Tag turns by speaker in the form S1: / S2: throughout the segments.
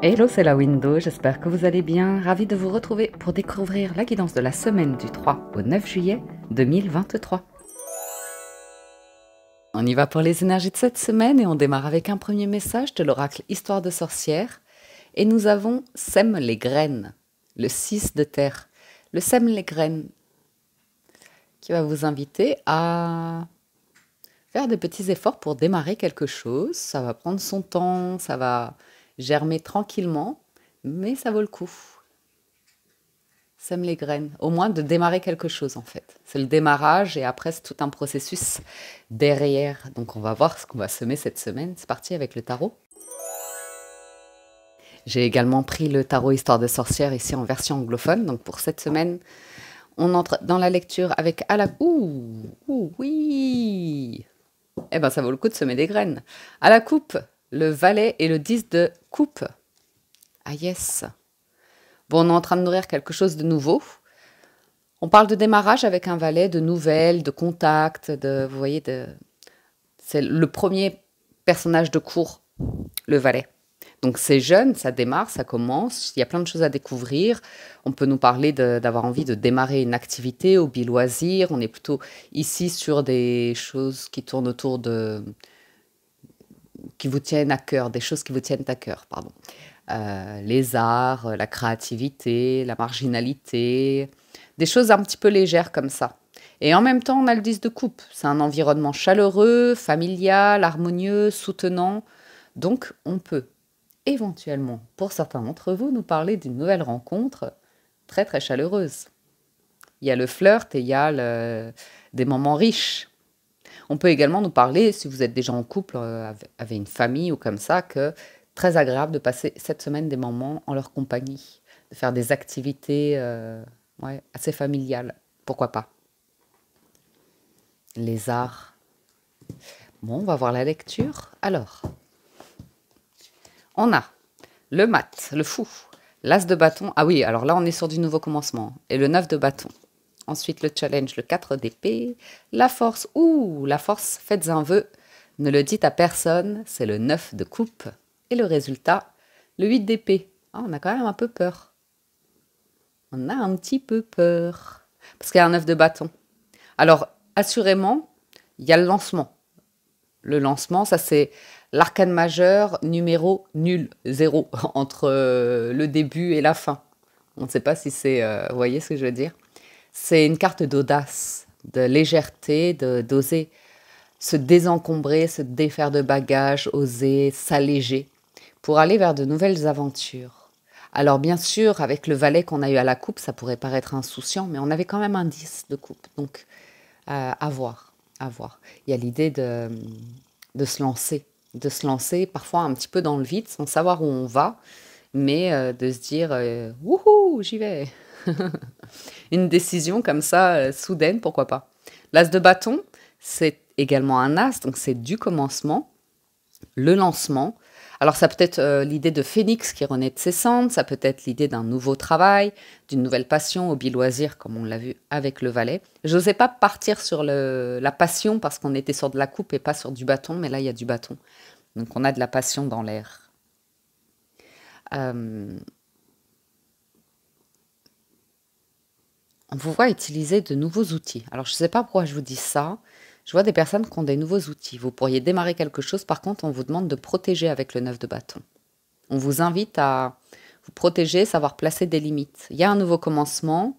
S1: Hello, c'est la Window, j'espère que vous allez bien. Ravi de vous retrouver pour découvrir la guidance de la semaine du 3 au 9 juillet 2023. On y va pour les énergies de cette semaine et on démarre avec un premier message de l'oracle Histoire de sorcière. Et nous avons Sème les graines, le 6 de terre. Le Sème les graines qui va vous inviter à faire des petits efforts pour démarrer quelque chose. Ça va prendre son temps, ça va germer tranquillement, mais ça vaut le coup. Sème les graines, au moins de démarrer quelque chose en fait. C'est le démarrage et après c'est tout un processus derrière. Donc on va voir ce qu'on va semer cette semaine. C'est parti avec le tarot. J'ai également pris le tarot Histoire de sorcière ici en version anglophone. Donc pour cette semaine, on entre dans la lecture avec à la... oui. Eh ben ça vaut le coup de semer des graines. À la coupe, le valet et le 10 de coupe. Ah yes. Bon, on est en train de nourrir quelque chose de nouveau. On parle de démarrage avec un valet, de nouvelles, de contacts, de, vous voyez, c'est le premier personnage de cour, le valet. Donc c'est jeune, ça démarre, ça commence, il y a plein de choses à découvrir. On peut nous parler d'avoir envie de démarrer une activité, hobby, loisir. On est plutôt ici sur des choses qui tournent autour qui vous tiennent à cœur, des choses qui vous tiennent à cœur, pardon. Les arts, la créativité, la marginalité, des choses un petit peu légères comme ça. Et en même temps, on a le 10 de coupe. C'est un environnement chaleureux, familial, harmonieux, soutenant. Donc, on peut éventuellement, pour certains d'entre vous, nous parler d'une nouvelle rencontre très, très chaleureuse. Il y a le flirt et il y a des moments riches. On peut également nous parler, si vous êtes déjà en couple, avec une famille ou comme ça, que très agréable de passer cette semaine des moments en leur compagnie, de faire des activités assez familiales, pourquoi pas. Les arts. Bon, on va voir la lecture. Alors, on a le mat, le fou, l'as de bâton. Ah oui, alors là, on est sur du nouveau commencement. Et le 9 de bâton. Ensuite, le challenge, le 4 d'épée. La force, la force, faites un vœu. Ne le dites à personne, c'est le 9 de coupe. Et le résultat, le 8 d'épée. Ah, on a quand même un peu peur. On a un petit peu peur. Parce qu'il y a un 9 de bâton. Alors, assurément, il y a le lancement. Le lancement, ça c'est l'arcane majeur numéro nul, 0, entre le début et la fin. On ne sait pas si c'est... vous voyez ce que je veux dire? C'est une carte d'audace, de légèreté, d'oser se désencombrer, se défaire de bagages, oser s'alléger pour aller vers de nouvelles aventures. Alors bien sûr, avec le valet qu'on a eu à la coupe, ça pourrait paraître insouciant, mais on avait quand même un 10 de coupe. Donc, à voir, à voir. Il y a l'idée de se lancer parfois un petit peu dans le vide, sans savoir où on va, mais de se dire « Wouhou, j'y vais !» Une décision comme ça, soudaine, pourquoi pas. L'as de bâton, c'est également un as, donc c'est du commencement, le lancement. Alors ça peut être l'idée de phénix qui renaît de ses cendres, ça peut être l'idée d'un nouveau travail, d'une nouvelle passion, hobby loisir, comme on l'a vu avec le valet. Je n'osais pas partir sur la passion parce qu'on était sur de la coupe et pas sur du bâton, mais là il y a du bâton. Donc on a de la passion dans l'air. On vous voit utiliser de nouveaux outils. Alors je ne sais pas pourquoi je vous dis ça. Je vois des personnes qui ont des nouveaux outils. Vous pourriez démarrer quelque chose. Par contre, on vous demande de protéger avec le 9 de bâton. On vous invite à vous protéger, savoir placer des limites. Il y a un nouveau commencement.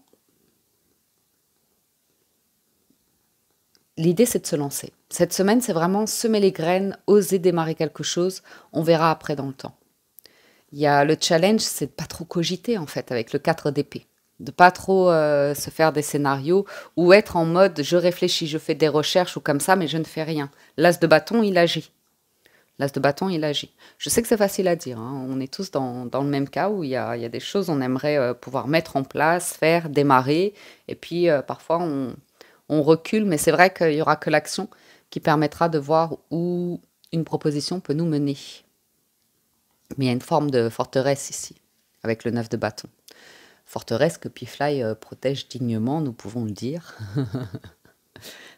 S1: L'idée, c'est de se lancer. Cette semaine, c'est vraiment semer les graines, oser démarrer quelque chose. On verra après dans le temps. Il y a le challenge, c'est de ne pas trop cogiter, en fait, avec le 4 d'épée. De pas trop se faire des scénarios ou être en mode je réfléchis, je fais des recherches ou comme ça, mais je ne fais rien. L'as de bâton, il agit. L'as de bâton, il agit. Je sais que c'est facile à dire, hein. On est tous dans le même cas où il y a des choses on aimerait pouvoir mettre en place, faire, démarrer. Et puis parfois on recule, mais c'est vrai qu'il n'y aura que l'action qui permettra de voir où une proposition peut nous mener. Mais il y a une forme de forteresse ici, avec le 9 de bâton. Forteresse que Pifly protège dignement, nous pouvons le dire.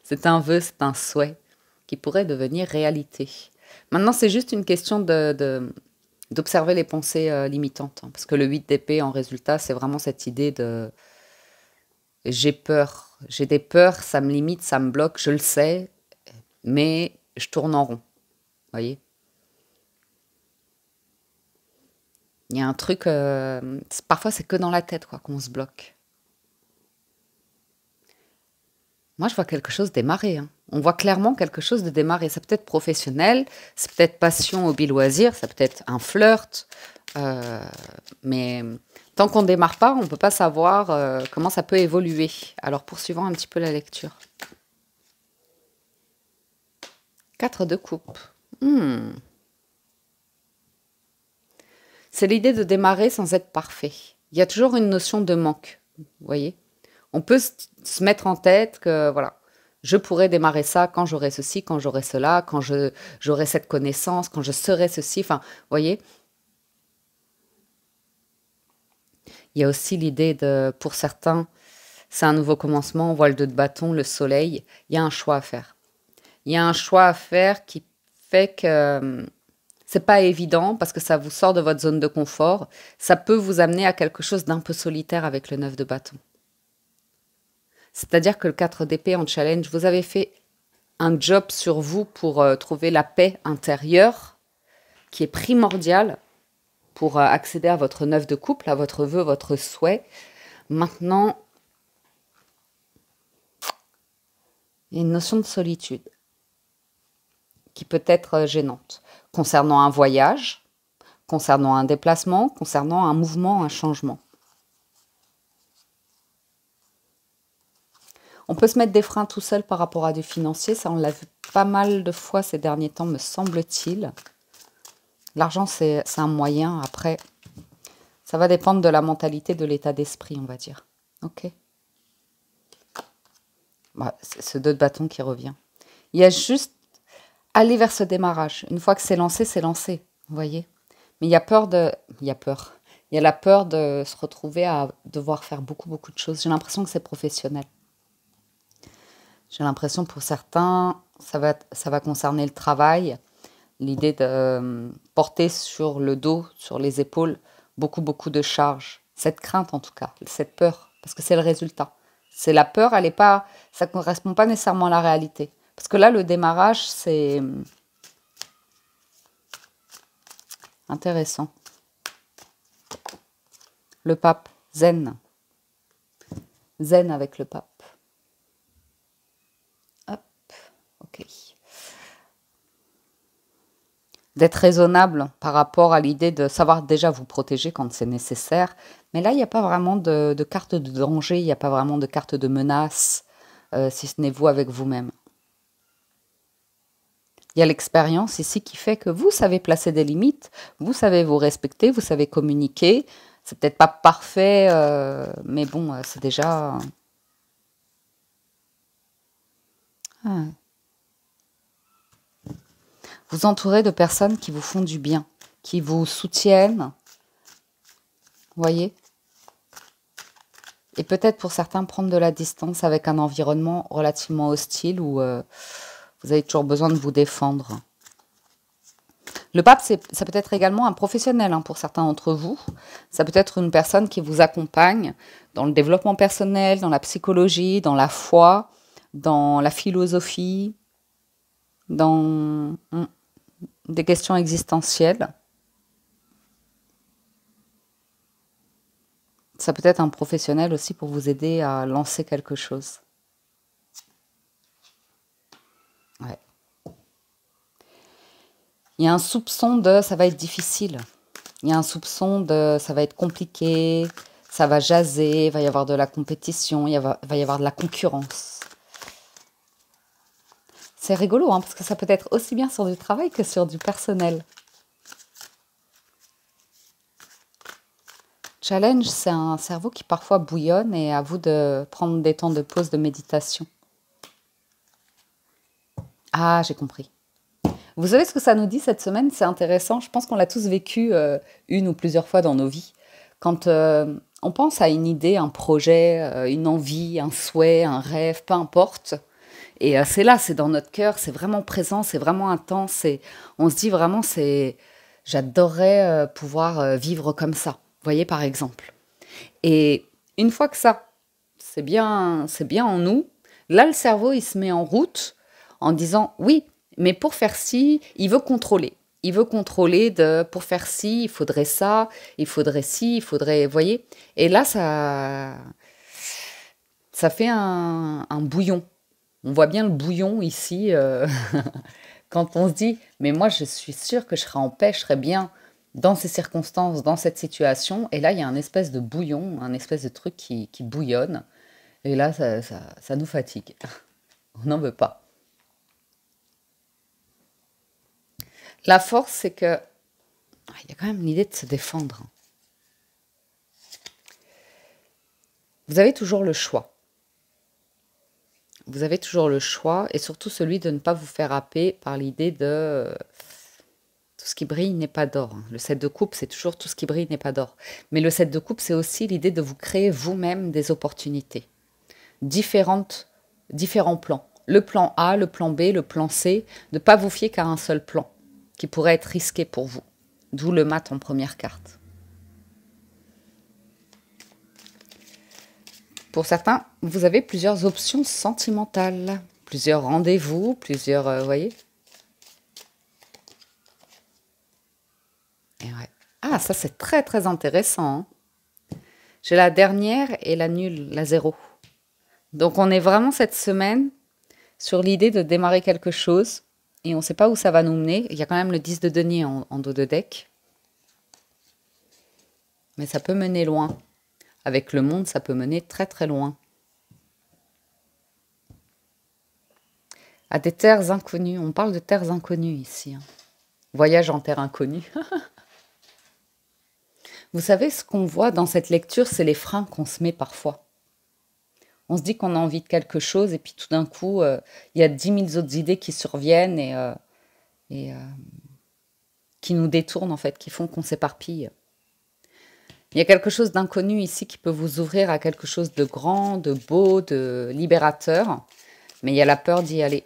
S1: C'est un vœu, c'est un souhait qui pourrait devenir réalité. Maintenant, c'est juste une question d'observer les pensées limitantes, hein, parce que le 8 d'épée, en résultat, c'est vraiment cette idée de j'ai peur, j'ai des peurs, ça me limite, ça me bloque, je le sais, mais je tourne en rond, voyez. Il y a un truc, parfois c'est que dans la tête quoi qu'on se bloque. Moi, je vois quelque chose démarrer, hein. On voit clairement quelque chose de démarrer. Ça peut être professionnel, c'est peut-être passion, hobby, loisir, ça peut être un flirt. Mais tant qu'on ne démarre pas, on ne peut pas savoir comment ça peut évoluer. Alors, poursuivons un petit peu la lecture. 4 de coupe. C'est l'idée de démarrer sans être parfait. Il y a toujours une notion de manque, vous voyez. On peut se mettre en tête que, voilà, je pourrais démarrer ça quand j'aurai ceci, quand j'aurai cela, quand j'aurai cette connaissance, quand je serai ceci. Enfin, vous voyez. Il y a aussi l'idée de, pour certains, c'est un nouveau commencement, on voit le 2 de bâton, le soleil. Il y a un choix à faire. Il y a un choix à faire qui fait que c'est pas évident parce que ça vous sort de votre zone de confort. Ça peut vous amener à quelque chose d'un peu solitaire avec le 9 de bâton. C'est-à-dire que le 4 d'épée en challenge, vous avez fait un job sur vous pour trouver la paix intérieure qui est primordiale pour accéder à votre 9 de couple, à votre vœu, votre souhait. Maintenant, il y a une notion de solitude qui peut être gênante concernant un voyage, concernant un déplacement, concernant un mouvement, un changement. On peut se mettre des freins tout seul par rapport à du financier, ça on l'a vu pas mal de fois ces derniers temps, me semble-t-il. L'argent, c'est un moyen, après, ça va dépendre de la mentalité, de l'état d'esprit, on va dire. Ok. Bah, c'est ce 2 de bâton qui revient. Il y a juste aller vers ce démarrage. Une fois que c'est lancé, vous voyez. Mais il y a peur de... Il y a peur. Il y a la peur de se retrouver à devoir faire beaucoup, beaucoup de choses. J'ai l'impression que c'est professionnel. J'ai l'impression pour certains, ça va concerner le travail. L'idée de porter sur le dos, sur les épaules, beaucoup, beaucoup de charges. Cette crainte en tout cas, cette peur, parce que c'est le résultat. C'est la peur, elle est pas, ça ne correspond pas nécessairement à la réalité. Parce que là, le démarrage, c'est intéressant. Le pape, zen. Zen avec le pape. Hop, ok. D'être raisonnable par rapport à l'idée de savoir déjà vous protéger quand c'est nécessaire. Mais là, il n'y a pas vraiment de carte de danger, il n'y a pas vraiment de carte de menace, si ce n'est vous avec vous-même. Il y a l'expérience ici qui fait que vous savez placer des limites, vous savez vous respecter, vous savez communiquer. C'est peut-être pas parfait, mais bon, c'est déjà... Ah. Vous entourez de personnes qui vous font du bien, qui vous soutiennent, vous voyez. Et peut-être pour certains prendre de la distance avec un environnement relativement hostile où vous avez toujours besoin de vous défendre. Le pape, ça peut être également un professionnel hein, pour certains d'entre vous. Ça peut être une personne qui vous accompagne dans le développement personnel, dans la psychologie, dans la foi, dans la philosophie, dans des questions existentielles. Ça peut être un professionnel aussi pour vous aider à lancer quelque chose. Ouais. Il y a un soupçon de ça va être difficile. Il y a un soupçon de ça va être compliqué, ça va jaser, il va y avoir de la compétition, il va y avoir de la concurrence. C'est rigolo, hein, parce que ça peut être aussi bien sur du travail que sur du personnel. Challenge, c'est un cerveau qui parfois bouillonne et à vous de prendre des temps de pause, de méditation. Ah, j'ai compris. Vous savez ce que ça nous dit cette semaine? C'est intéressant. Je pense qu'on l'a tous vécu une ou plusieurs fois dans nos vies. Quand on pense à une idée, un projet, une envie, un souhait, un rêve, peu importe. Et c'est là, c'est dans notre cœur, c'est vraiment présent, c'est vraiment intense. On se dit vraiment, J'adorerais pouvoir vivre comme ça. Vous voyez, par exemple. Et une fois que ça, c'est bien en nous, là, le cerveau, il se met en route en disant, oui, mais pour faire ci, il veut contrôler. Il veut contrôler pour faire ci, il faudrait ça, il faudrait ci, il faudrait, vous voyez. Et là, ça fait un bouillon. On voit bien le bouillon ici, quand on se dit, mais moi, je suis sûre que je serais en paix, je serais bien dans ces circonstances, dans cette situation. Et là, il y a un espèce de bouillon, un espèce de truc qui bouillonne. Et là, ça nous fatigue. On n'en veut pas. La force, c'est que il y a quand même l'idée de se défendre. Vous avez toujours le choix. Vous avez toujours le choix et surtout celui de ne pas vous faire happer par l'idée de tout ce qui brille n'est pas d'or. Le 7 de coupe, c'est toujours tout ce qui brille n'est pas d'or. Mais le 7 de coupe, c'est aussi l'idée de vous créer vous-même des opportunités. Différents plans. Le plan A, le plan B, le plan C. Ne pas vous fier qu'à un seul plan qui pourrait être risqué pour vous. D'où le mat en première carte. Pour certains, vous avez plusieurs options sentimentales. Plusieurs rendez-vous, plusieurs... voyez. Et ouais. Ah, ça c'est très très intéressant. Hein. J'ai la dernière et la nulle, la 0. Donc on est vraiment cette semaine sur l'idée de démarrer quelque chose et on ne sait pas où ça va nous mener. Il y a quand même le 10 de denier en dos de deck. Mais ça peut mener loin. Avec le monde, ça peut mener très très loin. À des terres inconnues. On parle de terres inconnues ici. Hein. Voyage en terre inconnue. Vous savez, ce qu'on voit dans cette lecture, c'est les freins qu'on se met parfois. On se dit qu'on a envie de quelque chose et puis tout d'un coup, il y a 10 000 autres idées qui surviennent et qui nous détournent en fait, qui font qu'on s'éparpille. Il y a quelque chose d'inconnu ici qui peut vous ouvrir à quelque chose de grand, de beau, de libérateur, mais il y a la peur d'y aller.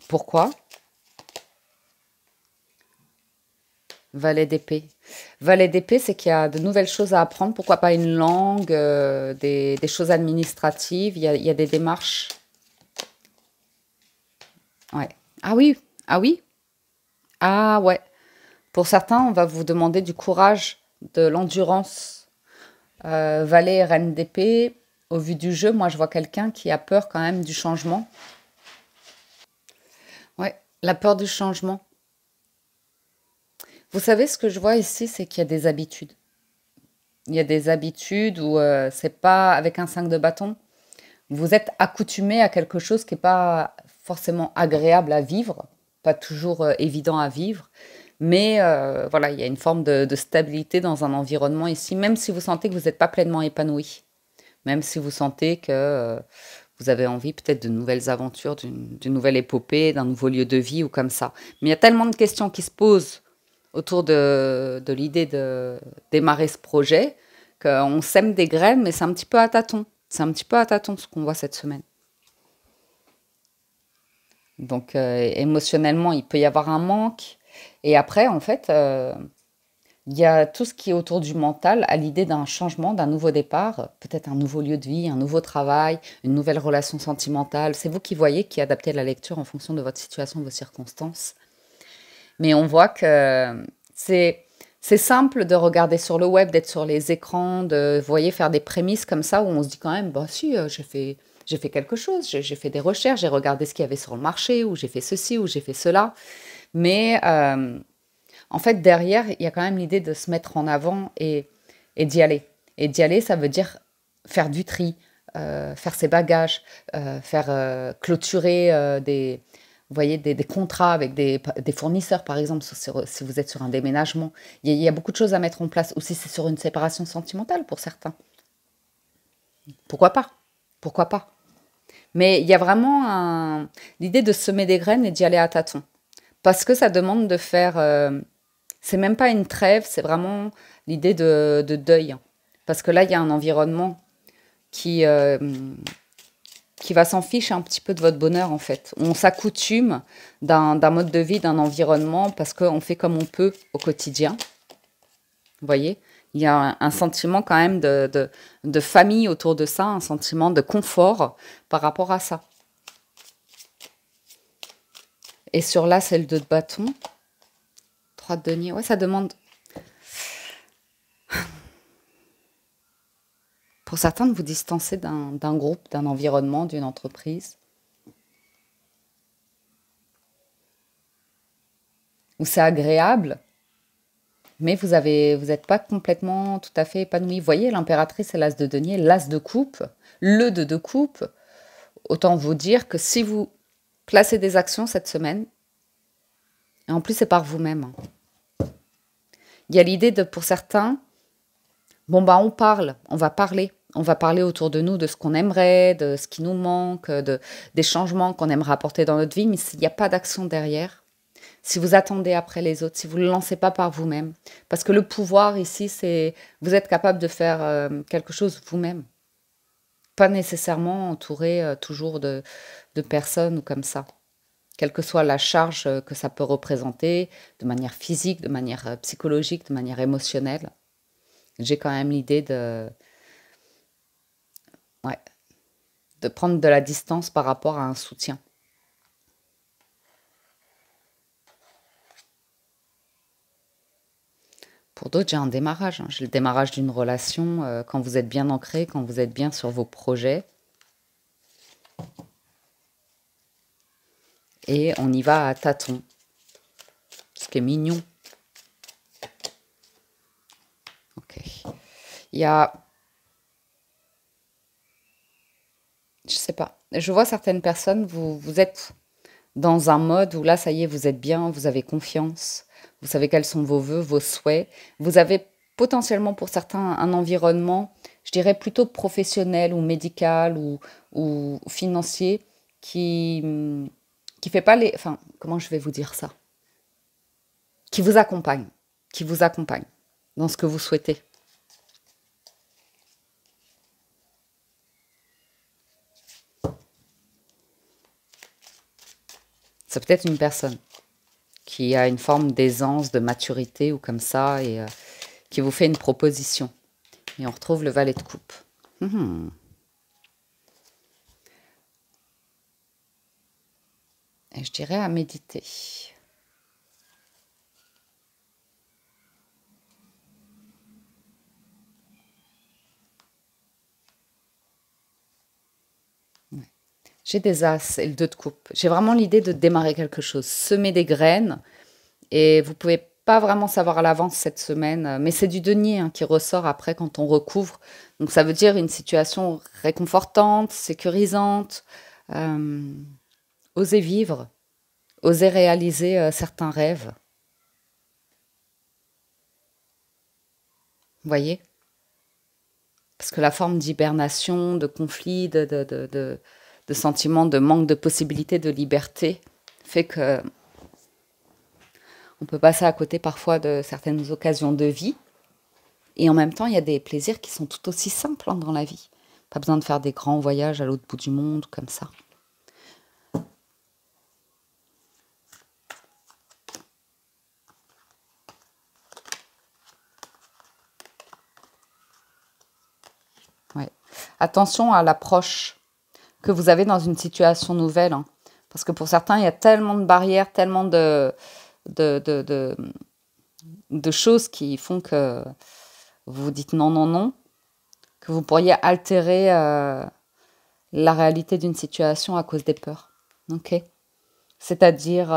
S1: Pourquoi ? Valet d'épée. Valet d'épée, c'est qu'il y a de nouvelles choses à apprendre. Pourquoi pas une langue, des choses administratives. Il y a des démarches. Ouais. Ah oui, ah oui. Ah ouais. Pour certains, on va vous demander du courage, de l'endurance. Valet et reine d'épée. Au vu du jeu, moi, je vois quelqu'un qui a peur quand même du changement. Ouais, la peur du changement. Vous savez, ce que je vois ici, c'est qu'il y a des habitudes. Il y a des habitudes où c'est pas avec un 5 de bâton. Vous êtes accoutumé à quelque chose qui n'est pas forcément agréable à vivre, pas toujours évident à vivre. Mais voilà, il y a une forme de stabilité dans un environnement ici, même si vous sentez que vous n'êtes pas pleinement épanoui. Même si vous sentez que vous avez envie peut-être de nouvelles aventures, d'une nouvelle épopée, d'un nouveau lieu de vie ou comme ça. Mais il y a tellement de questions qui se posent autour de l'idée de démarrer ce projet, qu'on sème des graines, mais c'est un petit peu à tâtons. C'est un petit peu à tâtons ce qu'on voit cette semaine. Donc, émotionnellement, il peut y avoir un manque. Et après, en fait, il y a tout ce qui est autour du mental, à l'idée d'un changement, d'un nouveau départ, peut-être un nouveau lieu de vie, un nouveau travail, une nouvelle relation sentimentale. C'est vous qui voyez, qui adaptez la lecture en fonction de votre situation, de vos circonstances. Mais on voit que c'est simple de regarder sur le web, d'être sur les écrans, de vous voyez, faire des prémices comme ça où on se dit quand même, bah si, j'ai fait quelque chose, j'ai fait des recherches, j'ai regardé ce qu'il y avait sur le marché, ou j'ai fait ceci, ou j'ai fait cela. Mais en fait, derrière, il y a quand même l'idée de se mettre en avant et d'y aller. Et d'y aller, ça veut dire faire du tri, faire ses bagages, faire clôturer vous voyez, des contrats avec des fournisseurs, par exemple, si vous êtes sur un déménagement. Il y a beaucoup de choses à mettre en place. Ou si c'est sur une séparation sentimentale pour certains. Pourquoi pas? Pourquoi pas? Mais il y a vraiment l'idée de semer des graines et d'y aller à tâtons. Parce que ça demande de faire... c'est même pas une trêve, c'est vraiment l'idée de deuil. Parce que là, il y a un environnement qui qui va s'en fiche un petit peu de votre bonheur, en fait. On s'accoutume d'un mode de vie, d'un environnement, parce qu'on fait comme on peut au quotidien. Vous voyez? Il y a un sentiment quand même de famille autour de ça, un sentiment de confort par rapport à ça. Et sur là, c'est le 2 de bâton. 3 de denier. Ouais, ça demande... Pour certains, de vous distancer d'un groupe, d'un environnement, d'une entreprise. Où c'est agréable, mais vous n'êtes pas complètement tout à fait épanoui. Vous voyez, l'impératrice et l'as de denier, l'as de coupe, le 2 de coupe. Autant vous dire que si vous placez des actions cette semaine, et en plus c'est par vous-même, il y a l'idée de, pour certains, bon bah on parle, on va parler autour de nous de ce qu'on aimerait, de ce qui nous manque, des changements qu'on aimerait apporter dans notre vie, mais s'il n'y a pas d'action derrière, si vous attendez après les autres, si vous ne le lancez pas par vous-même, parce que le pouvoir ici, c'est vous êtes capable de faire quelque chose vous-même, pas nécessairement entouré toujours de personnes ou comme ça, quelle que soit la charge que ça peut représenter, de manière physique, de manière psychologique, de manière émotionnelle. J'ai quand même l'idée ouais, de prendre de la distance par rapport à un soutien. Pour d'autres, j'ai un démarrage. J'ai le démarrage d'une relation quand vous êtes bien ancré, quand vous êtes bien sur vos projets. Et on y va à tâtons. Ce qui est mignon. Ok. Il y a... Je sais pas. Je vois certaines personnes, vous êtes dans un mode où là, ça y est, vous êtes bien, vous avez confiance, vous savez quels sont vos vœux, vos souhaits. Vous avez potentiellement pour certains un environnement, je dirais plutôt professionnel ou médical ou financier qui fait pas les... Enfin, comment je vais vous dire ça? Qui vous accompagne, dans ce que vous souhaitez. C'est peut-être une personne qui a une forme d'aisance, de maturité ou comme ça, et qui vous fait une proposition. Et on retrouve le valet de coupe. Et je dirais à méditer. Ouais. J'ai des as et le 2 de coupe. J'ai vraiment l'idée de démarrer quelque chose, semer des graines. Et vous pouvez pas vraiment savoir à l'avance cette semaine, mais c'est du denier qui ressort après quand on recouvre. Donc ça veut dire une situation réconfortante, sécurisante. Euh, Osez vivre, osez réaliser certains rêves. Vous voyez? Parce que la forme d'hibernation, de conflit, de sentiment de manque de possibilité de liberté fait que on peut passer à côté parfois de certaines occasions de vie. Et en même temps, il y a des plaisirs qui sont tout aussi simples dans la vie. Pas besoin de faire des grands voyages à l'autre bout du monde comme ça. Ouais. Attention à l'approche que vous avez dans une situation nouvelle. Parce que pour certains, il y a tellement de barrières, tellement de, de, de, de choses qui font que vous vous dites non, non, non, que vous pourriez altérer la réalité d'une situation à cause des peurs. Ok? C'est-à-dire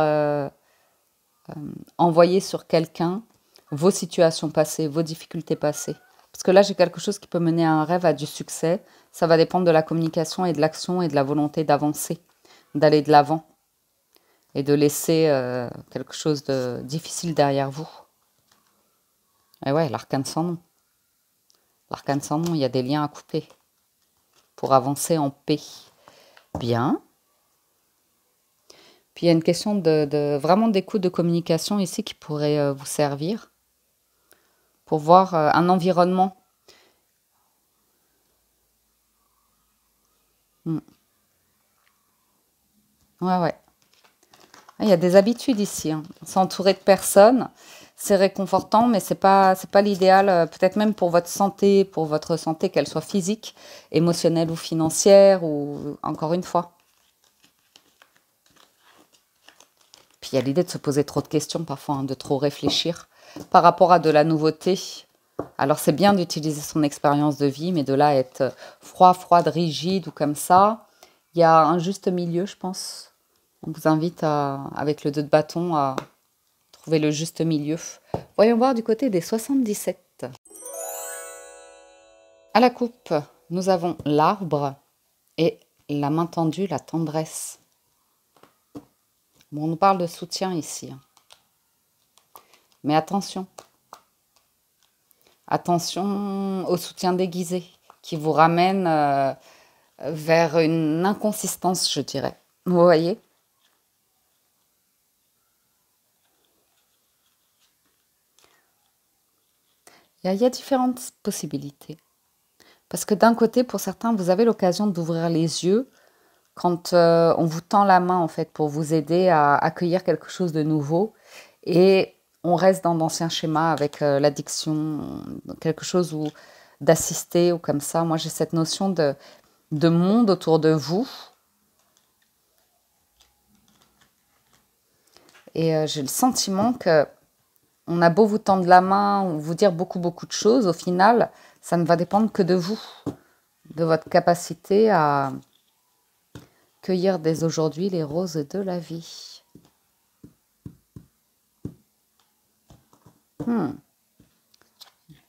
S1: envoyer sur quelqu'un vos situations passées, vos difficultés passées. Parce que là, j'ai quelque chose qui peut mener à un rêve, à du succès. Ça va dépendre de la communication et de l'action et de la volonté d'avancer, d'aller de l'avant et de laisser quelque chose de difficile derrière vous. Et ouais, l'arcane sans nom. L'arcane sans nom, il y a des liens à couper pour avancer en paix. Bien. Puis il y a une question vraiment d'écoute, de communication ici qui pourrait vous servir pour voir un environnement. Ouais, ouais. Il y a des habitudes ici, hein. S'entourer de personnes, c'est réconfortant, mais c'est pas l'idéal. Peut-être même pour votre santé, qu'elle soit physique, émotionnelle ou financière, ou encore une fois. Puis il y a l'idée de se poser trop de questions parfois, hein, de trop réfléchir par rapport à de la nouveauté. Alors c'est bien d'utiliser son expérience de vie, mais de là être froide, rigide ou comme ça, il y a un juste milieu, je pense. On vous invite avec le 2 de bâton à trouver le juste milieu. Voyons voir du côté des 77. À la coupe, nous avons l'arbre et la main tendue, la tendresse. Bon, on nous parle de soutien ici, hein. Mais attention. Attention au soutien déguisé qui vous ramène vers une inconsistance, je dirais. Vous voyez? Il y a différentes possibilités. Parce que d'un côté, pour certains, vous avez l'occasion d'ouvrir les yeux quand on vous tend la main, en fait, pour vous aider à accueillir quelque chose de nouveau. Et on reste dans d'anciens schémas avec l'addiction, quelque chose où d'assister ou comme ça. Moi, j'ai cette notion de monde autour de vous. Et j'ai le sentiment que on a beau vous tendre la main ou vous dire beaucoup de choses, au final, ça ne va dépendre que de vous, de votre capacité à cueillir dès aujourd'hui les roses de la vie.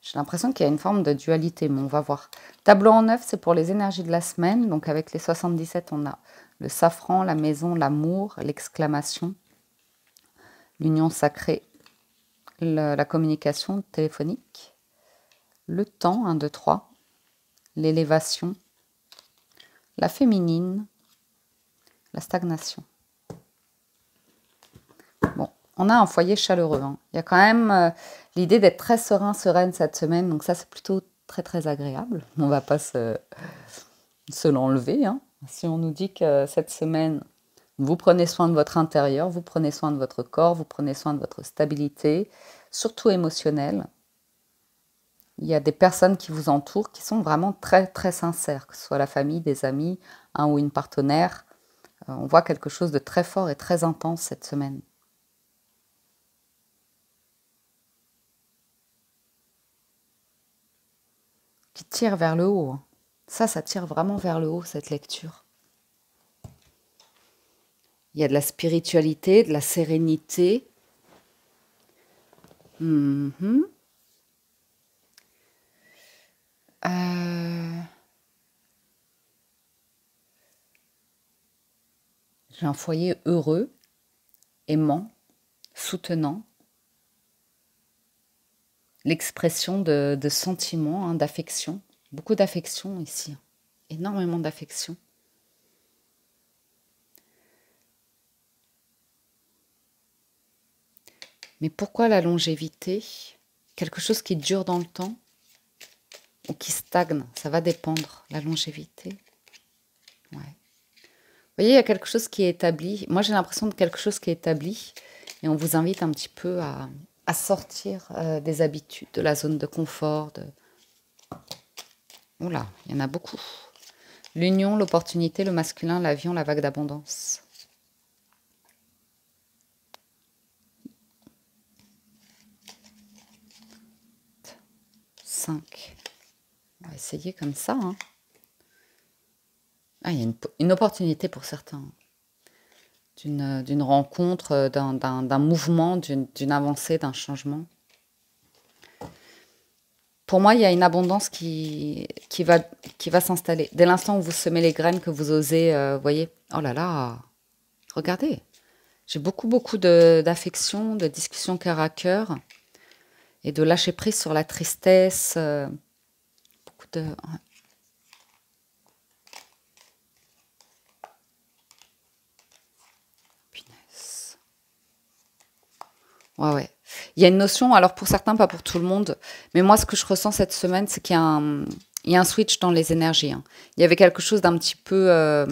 S1: J'ai l'impression qu'il y a une forme de dualité, mais on va voir. Tableau en 9, c'est pour les énergies de la semaine. Donc avec les 77, on a le safran, la maison, l'amour, l'exclamation, l'union sacrée, la communication téléphonique, le temps, 1, 2, 3, l'élévation, la féminine, la stagnation. Bon, on a un foyer chaleureux, hein. Il y a quand même l'idée d'être très serein, sereine cette semaine, donc ça c'est plutôt très agréable. On ne va pas se l'enlever, hein. Si on nous dit que cette semaine, vous prenez soin de votre intérieur, vous prenez soin de votre corps, vous prenez soin de votre stabilité, surtout émotionnelle. Il y a des personnes qui vous entourent qui sont vraiment très sincères, que ce soit la famille, des amis, un ou une partenaire. On voit quelque chose de très fort et très intense cette semaine. Qui tire vers le haut, hein. Ça tire vraiment vers le haut, cette lecture. Il y a de la spiritualité, de la sérénité. J'ai un foyer heureux, aimant, soutenant. L'expression de sentiments, hein, d'affection. Beaucoup d'affection ici. Énormément d'affection. Mais pourquoi la longévité? Quelque chose qui dure dans le temps ou qui stagne, ça va dépendre. La longévité. Ouais. Vous voyez, il y a quelque chose qui est établi. Moi, j'ai l'impression de quelque chose qui est établi. Et on vous invite un petit peu à sortir des habitudes, de la zone de confort. Oula, il y en a beaucoup. L'union, l'opportunité, le masculin, l'avion, la vague d'abondance. 5. On va essayer comme ça, hein. Ah, il y a une opportunité pour certains. D'une rencontre, d'un mouvement, d'une avancée, d'un changement. Pour moi, il y a une abondance qui va s'installer. Dès l'instant où vous semez les graines, que vous osez, voyez, oh là là, regardez. J'ai beaucoup d'affection, de discussion cœur à cœur et de lâcher prise sur la tristesse. Beaucoup de... Punaise. Ouais. Il y a une notion, alors pour certains, pas pour tout le monde, mais moi, ce que je ressens cette semaine, c'est qu'il y a un switch dans les énergies, hein. Il y avait quelque chose d'un petit peu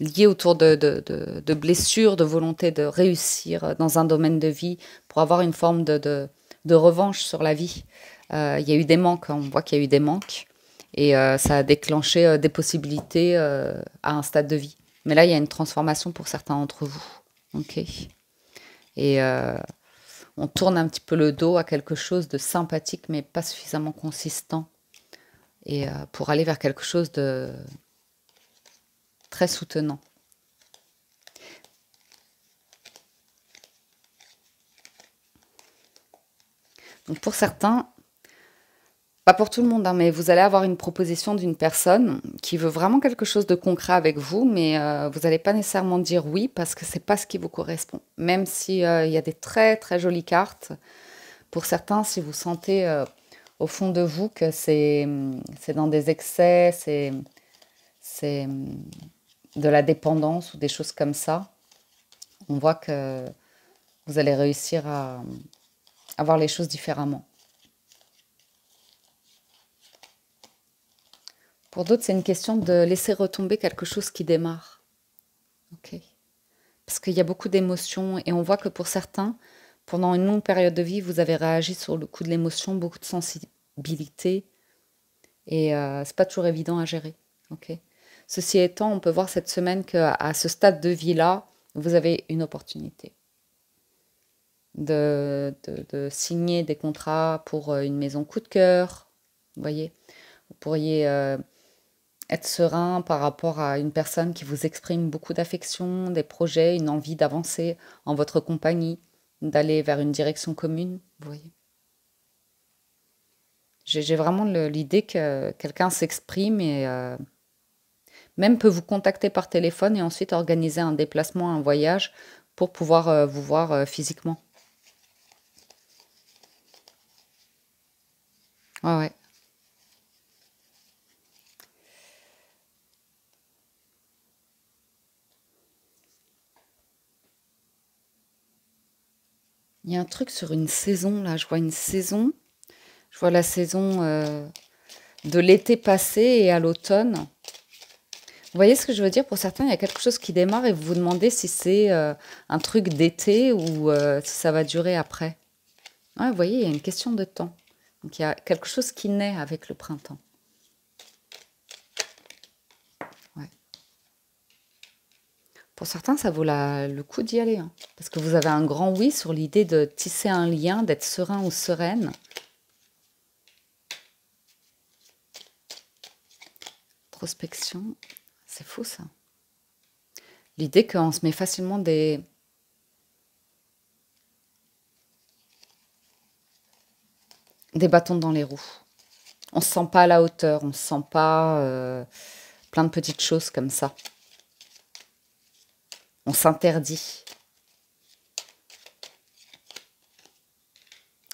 S1: liées autour de blessures, de volonté de réussir dans un domaine de vie pour avoir une forme de revanche sur la vie. Il y a eu des manques, hein, on voit qu'il y a eu des manques et ça a déclenché des possibilités à un stade de vie. Mais là, il y a une transformation pour certains d'entre vous. Ok. Et on tourne un petit peu le dos à quelque chose de sympathique, mais pas suffisamment consistant. Et pour aller vers quelque chose de très soutenant. Donc pour certains, pas pour tout le monde, hein, mais vous allez avoir une proposition d'une personne qui veut vraiment quelque chose de concret avec vous, mais vous n'allez pas nécessairement dire oui parce que c'est pas ce qui vous correspond. Même si il y a des très très jolies cartes, pour certains, si vous sentez au fond de vous que c'est dans des excès, c'est de la dépendance ou des choses comme ça, on voit que vous allez réussir à voir les choses différemment. Pour d'autres, c'est une question de laisser retomber quelque chose qui démarre. Ok. Parce qu'il y a beaucoup d'émotions et on voit que pour certains, pendant une longue période de vie, vous avez réagi sur le coup de l'émotion, beaucoup de sensibilité et c'est pas toujours évident à gérer. Ok. Ceci étant, on peut voir cette semaine qu'à ce stade de vie-là, vous avez une opportunité de signer des contrats pour une maison coup de cœur. Vous voyez, vous pourriez être serein par rapport à une personne qui vous exprime beaucoup d'affection, des projets, une envie d'avancer en votre compagnie, d'aller vers une direction commune. Vous voyez. J'ai vraiment l'idée que quelqu'un s'exprime et même peut vous contacter par téléphone et ensuite organiser un déplacement, un voyage pour pouvoir vous voir physiquement. Ouais, ouais. Il y a un truc sur une saison, là. Je vois une saison. Je vois la saison de l'été passé et à l'automne. Vous voyez ce que je veux dire? Pour certains, il y a quelque chose qui démarre et vous vous demandez si c'est un truc d'été ou si ça va durer après. Ouais, vous voyez, il y a une question de temps. Donc il y a quelque chose qui naît avec le printemps. Ouais. Pour certains, ça vaut le coup d'y aller, hein, parce que vous avez un grand oui sur l'idée de tisser un lien, d'être serein ou sereine. Introspection, c'est fou ça. L'idée qu'on se met facilement des bâtons dans les roues. On se sent pas à la hauteur, on se sent pas plein de petites choses comme ça. On s'interdit.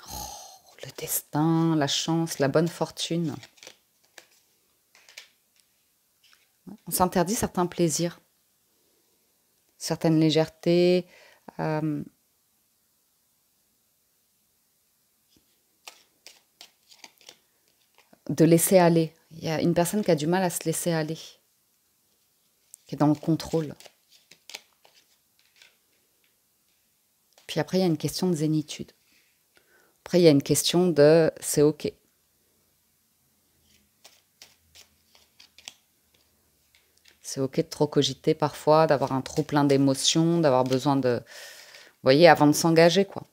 S1: Oh, le destin, la chance, la bonne fortune. On s'interdit certains plaisirs, certaines légèretés. De laisser aller. Il y a une personne qui a du mal à se laisser aller, qui est dans le contrôle. Puis après, il y a une question de zénitude. Après, il y a une question de c'est ok. C'est ok de trop cogiter parfois, d'avoir un trop plein d'émotions, d'avoir besoin de... Vous voyez, avant de s'engager, quoi.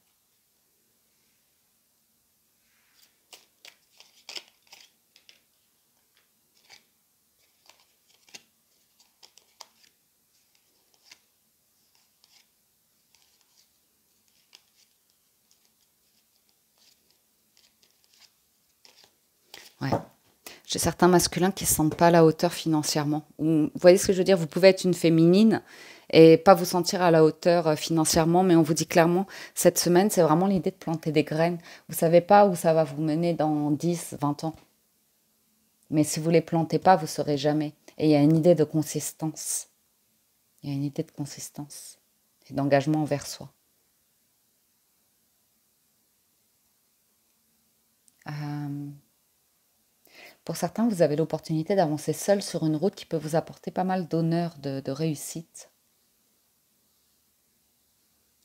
S1: Ouais. J'ai certains masculins qui ne se sentent pas à la hauteur financièrement. Vous voyez ce que je veux dire? Vous pouvez être une féminine et pas vous sentir à la hauteur financièrement, mais on vous dit clairement, cette semaine, c'est vraiment l'idée de planter des graines. Vous ne savez pas où ça va vous mener dans 10, 20 ans. Mais si vous ne les plantez pas, vous ne saurez jamais. Et il y a une idée de consistance. Il y a une idée de consistance et d'engagement envers soi. Pour certains, vous avez l'opportunité d'avancer seul sur une route qui peut vous apporter pas mal d'honneur, de réussite.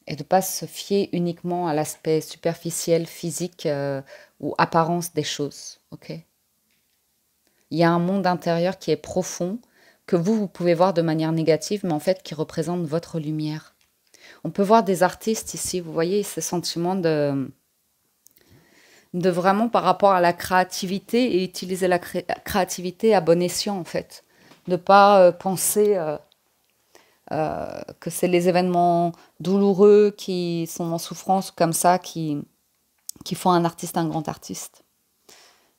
S1: Et de ne pas se fier uniquement à l'aspect superficiel, physique ou apparence des choses. Ok. Il y a un monde intérieur qui est profond, que vous pouvez voir de manière négative, mais en fait qui représente votre lumière. On peut voir des artistes ici, vous voyez, ce sentiment de vraiment par rapport à la créativité et utiliser la créativité à bon escient en fait. Ne pas penser que c'est les événements douloureux qui sont en souffrance comme ça qui font un artiste un grand artiste.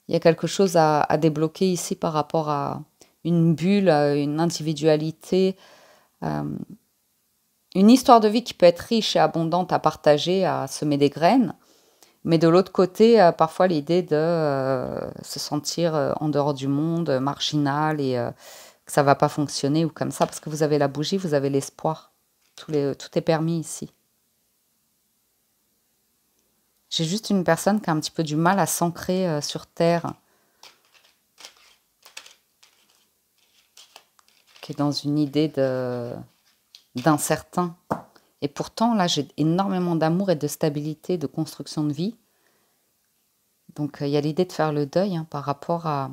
S1: Il y a quelque chose à débloquer ici par rapport à une bulle, une individualité, une histoire de vie qui peut être riche et abondante à partager, à semer des graines. Mais de l'autre côté, parfois l'idée de se sentir en dehors du monde, marginal et que ça ne va pas fonctionner ou comme ça, parce que vous avez la bougie, vous avez l'espoir. Tout est permis ici. J'ai juste une personne qui a un petit peu du mal à s'ancrer sur Terre, qui est dans une idée d'incertain. Et pourtant, là, j'ai énormément d'amour et de stabilité, de construction de vie. Donc, il y a l'idée de faire le deuil par rapport à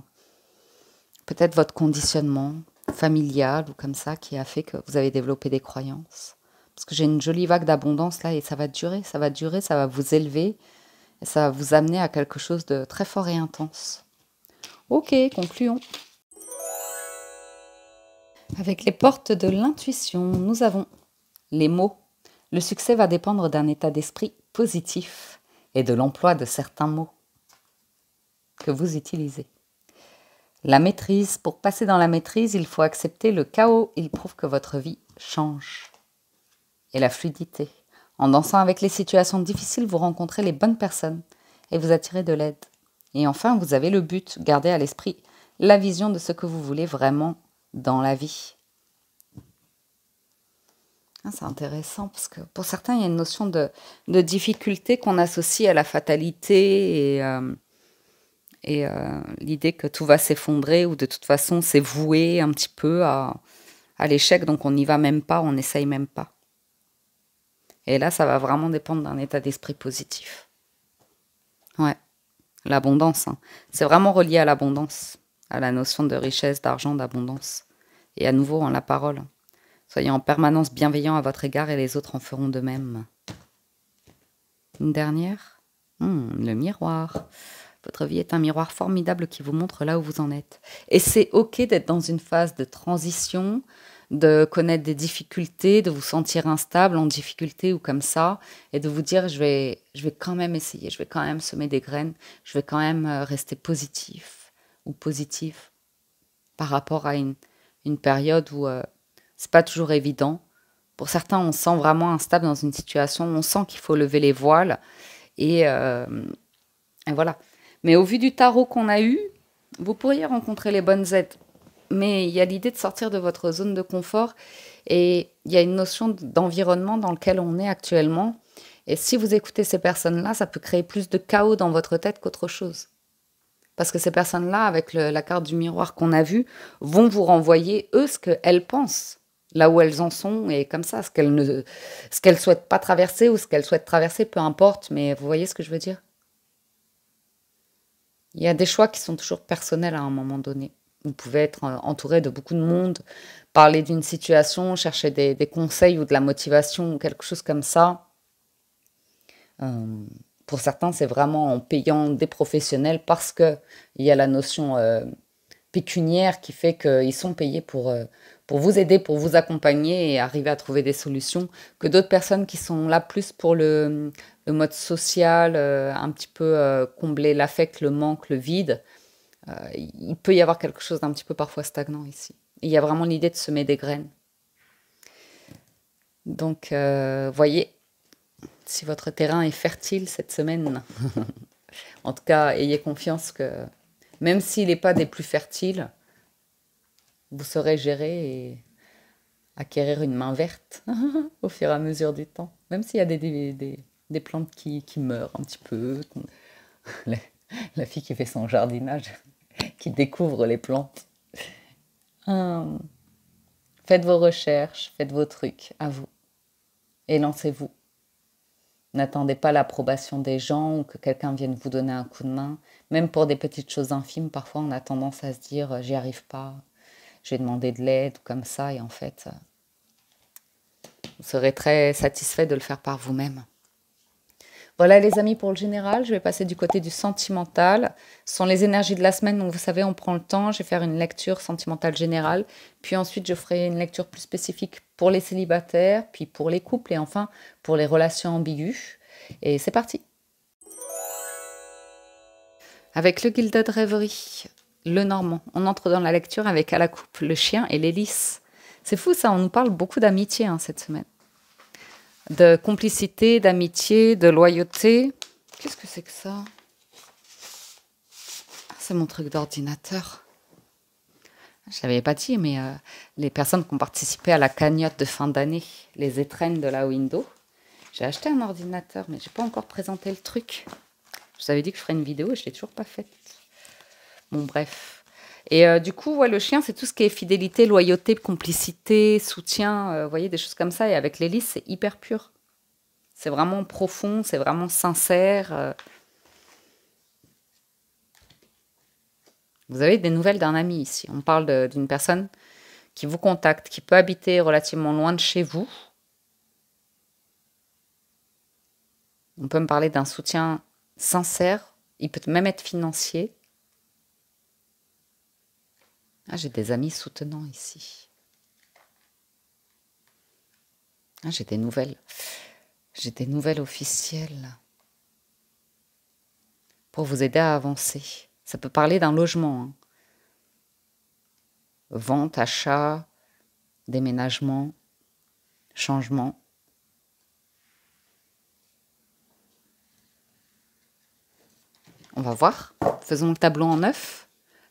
S1: peut-être votre conditionnement familial ou comme ça qui a fait que vous avez développé des croyances. Parce que j'ai une jolie vague d'abondance là et ça va durer, ça va vous élever et ça va vous amener à quelque chose de très fort et intense. Ok, concluons. Avec les portes de l'intuition, nous avons les mots. Le succès va dépendre d'un état d'esprit positif et de l'emploi de certains mots que vous utilisez. La maîtrise. Pour passer dans la maîtrise, il faut accepter le chaos. Il prouve que votre vie change. Et la fluidité. En dansant avec les situations difficiles, vous rencontrez les bonnes personnes et vous attirez de l'aide. Et enfin, vous avez le but. Gardez à l'esprit la vision de ce que vous voulez vraiment dans la vie. C'est intéressant parce que pour certains, il y a une notion de difficulté qu'on associe à la fatalité et l'idée que tout va s'effondrer ou de toute façon c'est voué un petit peu à l'échec, donc on n'y va même pas, on n'essaye même pas. Et là, ça va vraiment dépendre d'un état d'esprit positif. Ouais, l'abondance, c'est vraiment relié à l'abondance, à la notion de richesse, d'argent, d'abondance. Et à nouveau, en la parole. Soyez en permanence bienveillant à votre égard et les autres en feront de même. Une dernière, le miroir. Votre vie est un miroir formidable qui vous montre là où vous en êtes. Et c'est ok d'être dans une phase de transition, de connaître des difficultés, de vous sentir instable, en difficulté ou comme ça, et de vous dire je vais quand même essayer, je vais quand même semer des graines, je vais quand même rester positif ou positive par rapport à une période où c'est pas toujours évident. Pour certains, on se sent vraiment instable dans une situation, on sent qu'il faut lever les voiles et voilà. Mais au vu du tarot qu'on a eu, vous pourriez rencontrer les bonnes aides. Mais il y a l'idée de sortir de votre zone de confort et il y a une notion d'environnement dans lequel on est actuellement. Et si vous écoutez ces personnes-là, ça peut créer plus de chaos dans votre tête qu'autre chose. Parce que ces personnes-là, avec la carte du miroir qu'on a vue, vont vous renvoyer, eux, ce qu'elles pensent, là où elles en sont, et comme ça, ce qu'elles souhaitent pas traverser ou ce qu'elles souhaitent traverser, peu importe, mais vous voyez ce que je veux dire? Il y a des choix qui sont toujours personnels à un moment donné. Vous pouvez être entouré de beaucoup de monde, parler d'une situation, chercher des conseils ou de la motivation ou quelque chose comme ça. Pour certains, c'est vraiment en payant des professionnels parce qu'il y a la notion pécuniaire qui fait qu'ils sont payés pour vous aider, pour vous accompagner et arriver à trouver des solutions, que d'autres personnes qui sont là plus pour le mode social, un petit peu combler l'affect, le manque, le vide. Il peut y avoir quelque chose d'un petit peu parfois stagnant ici. Et il y a vraiment l'idée de semer des graines. Donc, voyez, si votre terrain est fertile cette semaine, en tout cas, ayez confiance que même s'il n'est pas des plus fertiles, vous saurez gérer et acquérir une main verte au fur et à mesure du temps. Même s'il y a des plantes qui meurent un petit peu. La fille qui fait son jardinage, qui découvre les plantes. Hum. Faites vos recherches, faites vos trucs à vous et lancez-vous. N'attendez pas l'approbation des gens ou que quelqu'un vienne vous donner un coup de main. Même pour des petites choses infimes, parfois on a tendance à se dire j'y arrive pas, je vais demander de l'aide ou comme ça et en fait vous serez très satisfait de le faire par vous-même. Voilà les amis pour le général, je vais passer du côté du sentimental. Ce sont les énergies de la semaine, donc vous savez, on prend le temps. Je vais faire une lecture sentimentale générale, puis ensuite je ferai une lecture plus spécifique pour les célibataires, puis pour les couples et enfin pour les relations ambiguës. Et c'est parti. Avec le Gilded Reverie, le Normand, on entre dans la lecture avec à la coupe le chien et l'hélice. C'est fou ça, on nous parle beaucoup d'amitié cette semaine. De complicité, d'amitié, de loyauté. Qu'est-ce que c'est que ça? C'est mon truc d'ordinateur. Je ne l'avais pas dit, mais les personnes qui ont participé à la cagnotte de fin d'année, les étrennes de la window, j'ai acheté un ordinateur, mais je n'ai pas encore présenté le truc. Je vous avais dit que je ferais une vidéo et je ne l'ai toujours pas faite. Bon, bref. Et du coup, ouais, le chien, c'est tout ce qui est fidélité, loyauté, complicité, soutien, vous voyez, des choses comme ça. Et avec l'hélice, c'est hyper pur. C'est vraiment profond, c'est vraiment sincère. Vous avez des nouvelles d'un ami ici. On parle d'une personne qui vous contacte, qui peut habiter relativement loin de chez vous. On peut me parler d'un soutien sincère. Il peut même être financier. Ah, j'ai des amis soutenants ici. Ah, j'ai des nouvelles. J'ai des nouvelles officielles pour vous aider à avancer. Ça peut parler d'un logement. Vente, achat, déménagement, changement. On va voir. Faisons le tableau en 9.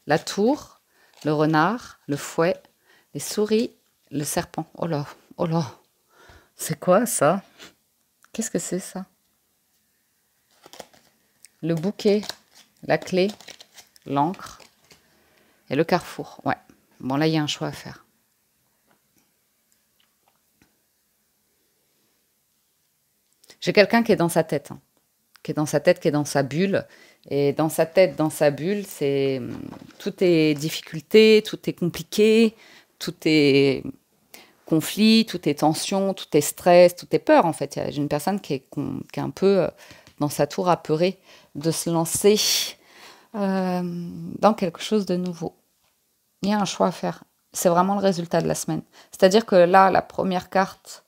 S1: La tour, le renard, le fouet, les souris, le serpent. Oh là, oh là. C'est quoi ça? Qu'est-ce que c'est ça? Le bouquet, la clé, l'encre et le carrefour. Ouais. Bon, là, il y a un choix à faire. J'ai quelqu'un qui est dans sa tête. Qui est dans sa tête, qui est dans sa bulle. Et dans sa tête, dans sa bulle, c'est tout est difficulté, tout est compliqué, tout est conflit, tout est tension, tout est stress, tout est peur en fait. J'ai une personne qui est un peu dans sa tour apeurée de se lancer dans quelque chose de nouveau. Il y a un choix à faire. C'est vraiment le résultat de la semaine. C'est-à-dire que là, la première carte,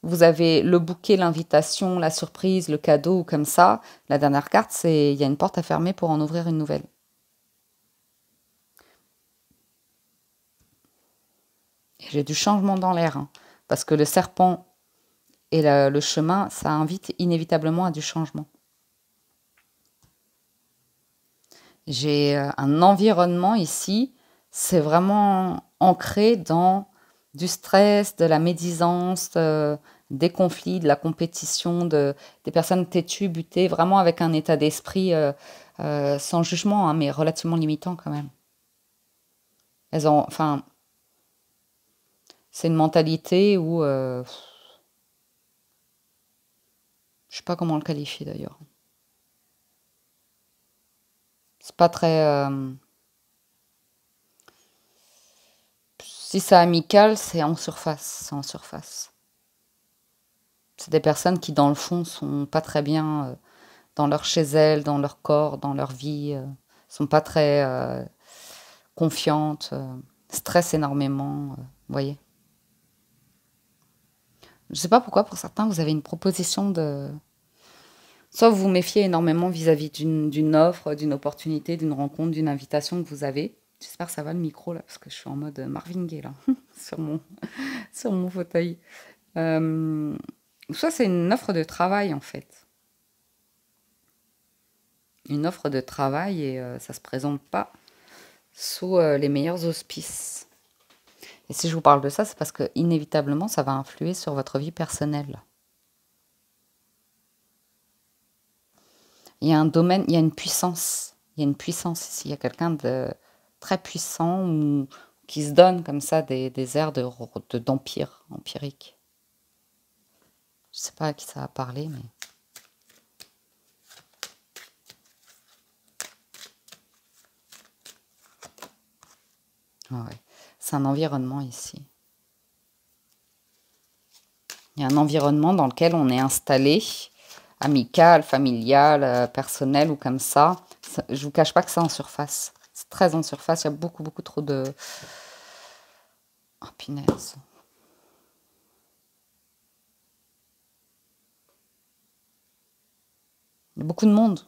S1: vous avez le bouquet, l'invitation, la surprise, le cadeau, ou comme ça. La dernière carte, c'est il y a une porte à fermer pour en ouvrir une nouvelle. J'ai du changement dans l'air, parce que le serpent et le chemin, ça invite inévitablement à du changement. J'ai un environnement ici, c'est vraiment ancré dans du stress, de la médisance, des conflits, de la compétition, des personnes têtues, butées, vraiment avec un état d'esprit sans jugement, mais relativement limitant quand même. Enfin, c'est une mentalité où je sais pas comment le qualifier d'ailleurs. C'est pas très. Si c'est amical, c'est en surface. C'est en surface. C'est des personnes qui, dans le fond, sont pas très bien dans leur chez elles, dans leur corps, dans leur vie. Sont pas très confiantes, stressent énormément. Vous voyez. Je sais pas pourquoi, pour certains, vous avez une proposition de. Soit vous vous méfiez énormément vis-à-vis d'une offre, d'une opportunité, d'une rencontre, d'une invitation que vous avez. J'espère que ça va le micro là, parce que je suis en mode Marvin Gaye là, sur mon fauteuil. Soit c'est une offre de travail en fait. Une offre de travail et ça se présente pas sous les meilleurs auspices. Et si je vous parle de ça, c'est parce que inévitablement ça va influer sur votre vie personnelle. Il y a un domaine, il y a une puissance. Il y a une puissance ici. Il y a quelqu'un très puissants ou qui se donnent comme ça des airs d'empire, empirique. Je sais pas à qui ça a parlé, mais... Ah ouais. C'est un environnement ici. Il y a un environnement dans lequel on est installé, amical, familial, personnel ou comme ça. Je vous cache pas que c'est en surface. C'est très en surface. Il y a beaucoup, beaucoup trop de... Oh, punaise. Il y a beaucoup de monde.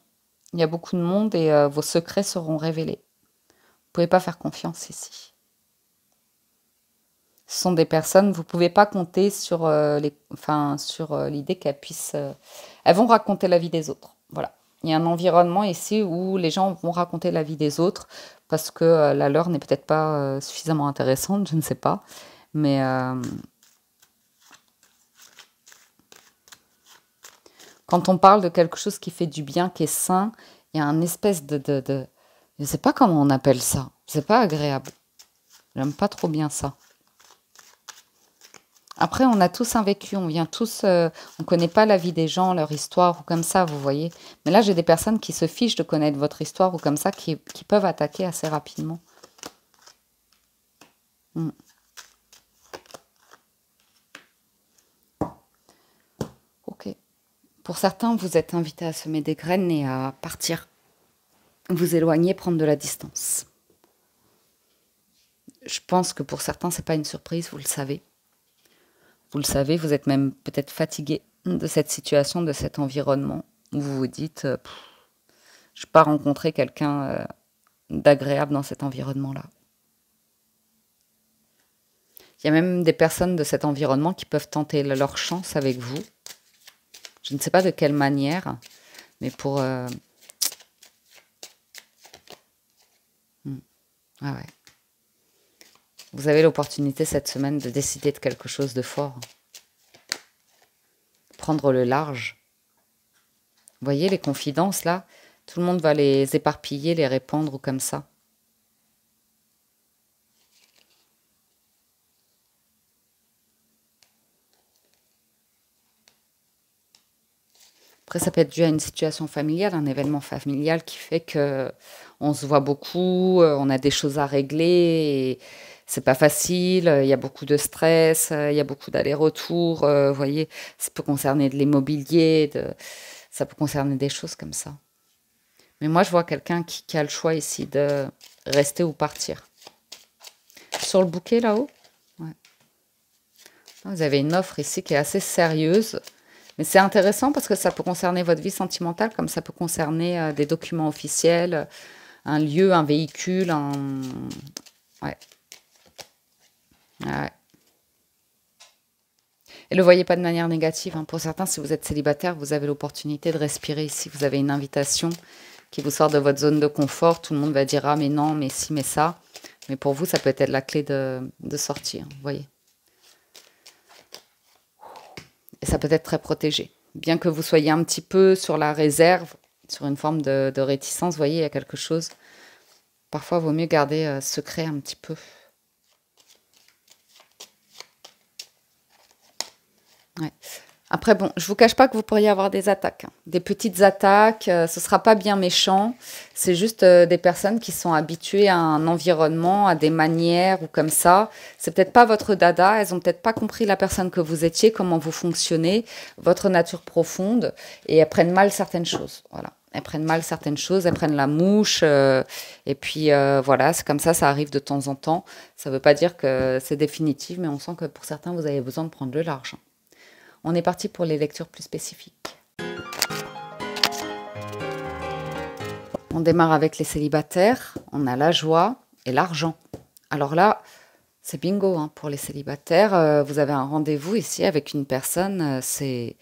S1: Il y a beaucoup de monde et vos secrets seront révélés. Vous ne pouvez pas faire confiance ici. Ce sont des personnes, vous ne pouvez pas compter sur l'idée qu'elles puissent... elles vont raconter la vie des autres. Voilà. Il y a un environnement ici où les gens vont raconter la vie des autres parce que la leur n'est peut-être pas suffisamment intéressante, je ne sais pas. Mais quand on parle de quelque chose qui fait du bien, qui est sain, il y a un espèce de... Je ne sais pas comment on appelle ça. C'est pas agréable. J'aime pas trop bien ça. Après, on a tous un vécu, on vient tous... on connaît pas la vie des gens, leur histoire ou comme ça, vous voyez. Mais là, j'ai des personnes qui se fichent de connaître votre histoire ou comme ça, qui peuvent attaquer assez rapidement. Ok. Pour certains, vous êtes invités à semer des graines et à partir. Vous éloigner, prendre de la distance. Je pense que pour certains, c'est pas une surprise, vous le savez. Vous le savez, vous êtes même peut-être fatigué de cette situation, de cet environnement, où vous vous dites, je n'ai pas rencontré quelqu'un d'agréable dans cet environnement-là. Il y a même des personnes de cet environnement qui peuvent tenter leur chance avec vous. Je ne sais pas de quelle manière, mais pour... Ah ouais. Vous avez l'opportunité cette semaine de décider de quelque chose de fort. Prendre le large. Vous voyez les confidences là? Tout le monde va les éparpiller, les répandre ou comme ça. Après, ça peut être dû à une situation familiale, un événement familial qui fait que on se voit beaucoup, on a des choses à régler, et c'est pas facile, il y a beaucoup de stress, il y a beaucoup d'allers-retours, vous voyez, ça peut concerner de l'immobilier, ça peut concerner des choses comme ça. Mais moi, je vois quelqu'un qui a le choix ici de rester ou partir. Sur le bouquet là-haut, ouais. Vous avez une offre ici qui est assez sérieuse. Mais c'est intéressant parce que ça peut concerner votre vie sentimentale, comme ça peut concerner des documents officiels, un lieu, un véhicule, un... Ouais. Ouais. Et ne le voyez pas de manière négative. Hein. Pour certains, si vous êtes célibataire, vous avez l'opportunité de respirer ici. Vous avez une invitation qui vous sort de votre zone de confort. Tout le monde va dire « Ah, mais non, mais si, mais ça ». Mais pour vous, ça peut être la clé de sortir, vous voyez. Et ça peut être très protégé. Bien que vous soyez un petit peu sur la réserve, sur une forme de réticence, vous voyez, il y a quelque chose. Parfois, il vaut mieux garder secret un petit peu. Ouais. Après, bon, je vous cache pas que vous pourriez avoir des attaques. Hein. Des petites attaques, ce sera pas bien méchant. C'est juste des personnes qui sont habituées à un environnement, à des manières ou comme ça. C'est peut-être pas votre dada. Elles ont peut-être pas compris la personne que vous étiez, comment vous fonctionnez, votre nature profonde. Et elles prennent mal certaines choses. Voilà. Elles prennent mal certaines choses, elles prennent la mouche. Et puis, voilà, c'est comme ça arrive de temps en temps. Ça veut pas dire que c'est définitif, mais on sent que pour certains, vous avez besoin de prendre de l'argent. On est parti pour les lectures plus spécifiques. On démarre avec les célibataires. On a la joie et l'argent. Alors là, c'est bingo hein, pour les célibataires. Vous avez un rendez-vous ici avec une personne. Il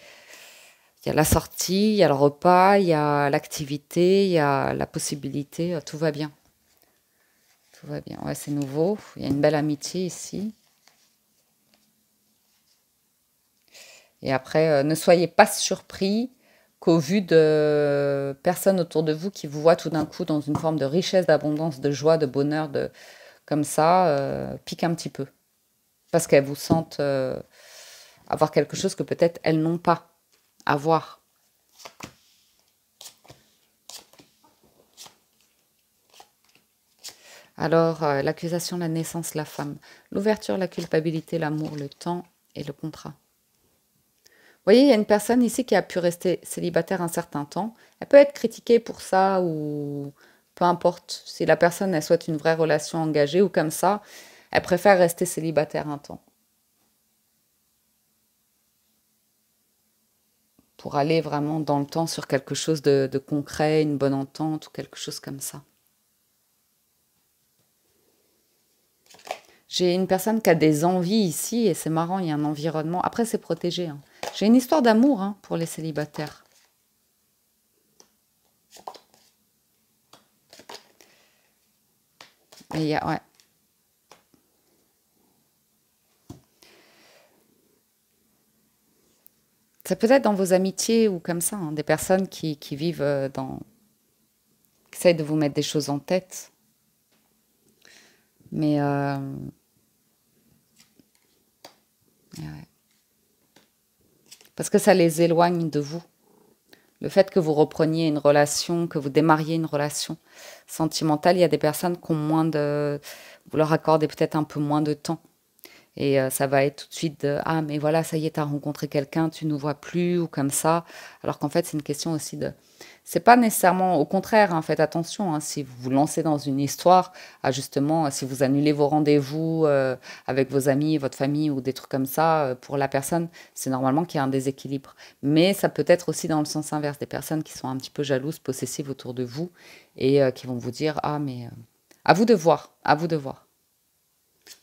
S1: y a la sortie, il y a le repas, il y a l'activité, il y a la possibilité. Tout va bien. Tout va bien. Ouais, c'est nouveau. Il y a une belle amitié ici. Et après, ne soyez pas surpris qu'au vu de personnes autour de vous qui vous voient tout d'un coup dans une forme de richesse, d'abondance, de joie, de bonheur, comme ça, pique un petit peu. Parce qu'elles vous sentent avoir quelque chose que peut-être elles n'ont pas à voir. Alors, l'accusation, la naissance, la femme, l'ouverture, la culpabilité, l'amour, le temps et le contrat. Vous voyez, il y a une personne ici qui a pu rester célibataire un certain temps. Elle peut être critiquée pour ça ou peu importe. Si la personne, elle souhaite une vraie relation engagée ou comme ça, elle préfère rester célibataire un temps. Pour aller vraiment dans le temps sur quelque chose de concret, une bonne entente ou quelque chose comme ça. J'ai une personne qui a des envies ici et c'est marrant, il y a un environnement. Après, c'est protégé. Hein. J'ai une histoire d'amour pour les célibataires. Et il y a, ouais. Ça peut être dans vos amitiés ou comme ça, des personnes qui vivent qui essayent de vous mettre des choses en tête. Mais ouais. Parce que ça les éloigne de vous. Le fait que vous repreniez une relation, que vous démarriez une relation sentimentale, il y a des personnes qui ont moins de... Vous leur accordez peut-être un peu moins de temps. Et ça va être tout de suite de «Ah, mais voilà, ça y est, tu as rencontré quelqu'un, tu ne nous vois plus» ou comme ça. Alors qu'en fait, c'est une question aussi de... C'est pas nécessairement... Au contraire, faites attention, si vous vous lancez dans une histoire, justement, si vous annulez vos rendez-vous avec vos amis, votre famille ou des trucs comme ça, pour la personne, c'est normalement qu'il y a un déséquilibre. Mais ça peut être aussi dans le sens inverse, des personnes qui sont un petit peu jalouses, possessives autour de vous et qui vont vous dire «Ah, mais à vous de voir, à vous de voir».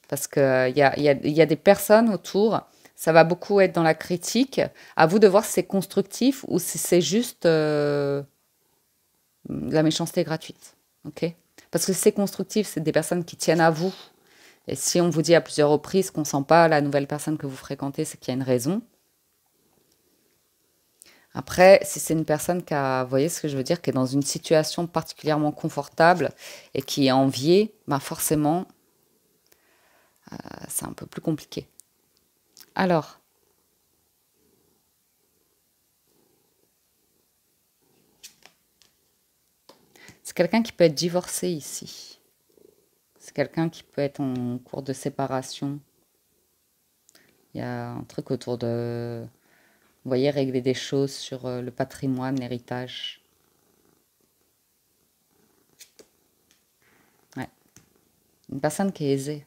S1: Parce qu'il y a des personnes autour, ça va beaucoup être dans la critique. À vous de voir si c'est constructif ou si c'est juste de la méchanceté gratuite. Ok? Parce que si c'est constructif, c'est des personnes qui tiennent à vous. Et si on vous dit à plusieurs reprises qu'on ne sent pas la nouvelle personne que vous fréquentez, c'est qu'il y a une raison. Après, si c'est une personne qui a, vous voyez ce que je veux dire, qui est dans une situation particulièrement confortable et qui est enviée, ben forcément, c'est un peu plus compliqué. Alors, c'est quelqu'un qui peut être divorcé ici. C'est quelqu'un qui peut être en cours de séparation. Il y a un truc autour de, vous voyez, régler des choses sur le patrimoine, l'héritage. Ouais. Une personne qui est aisée.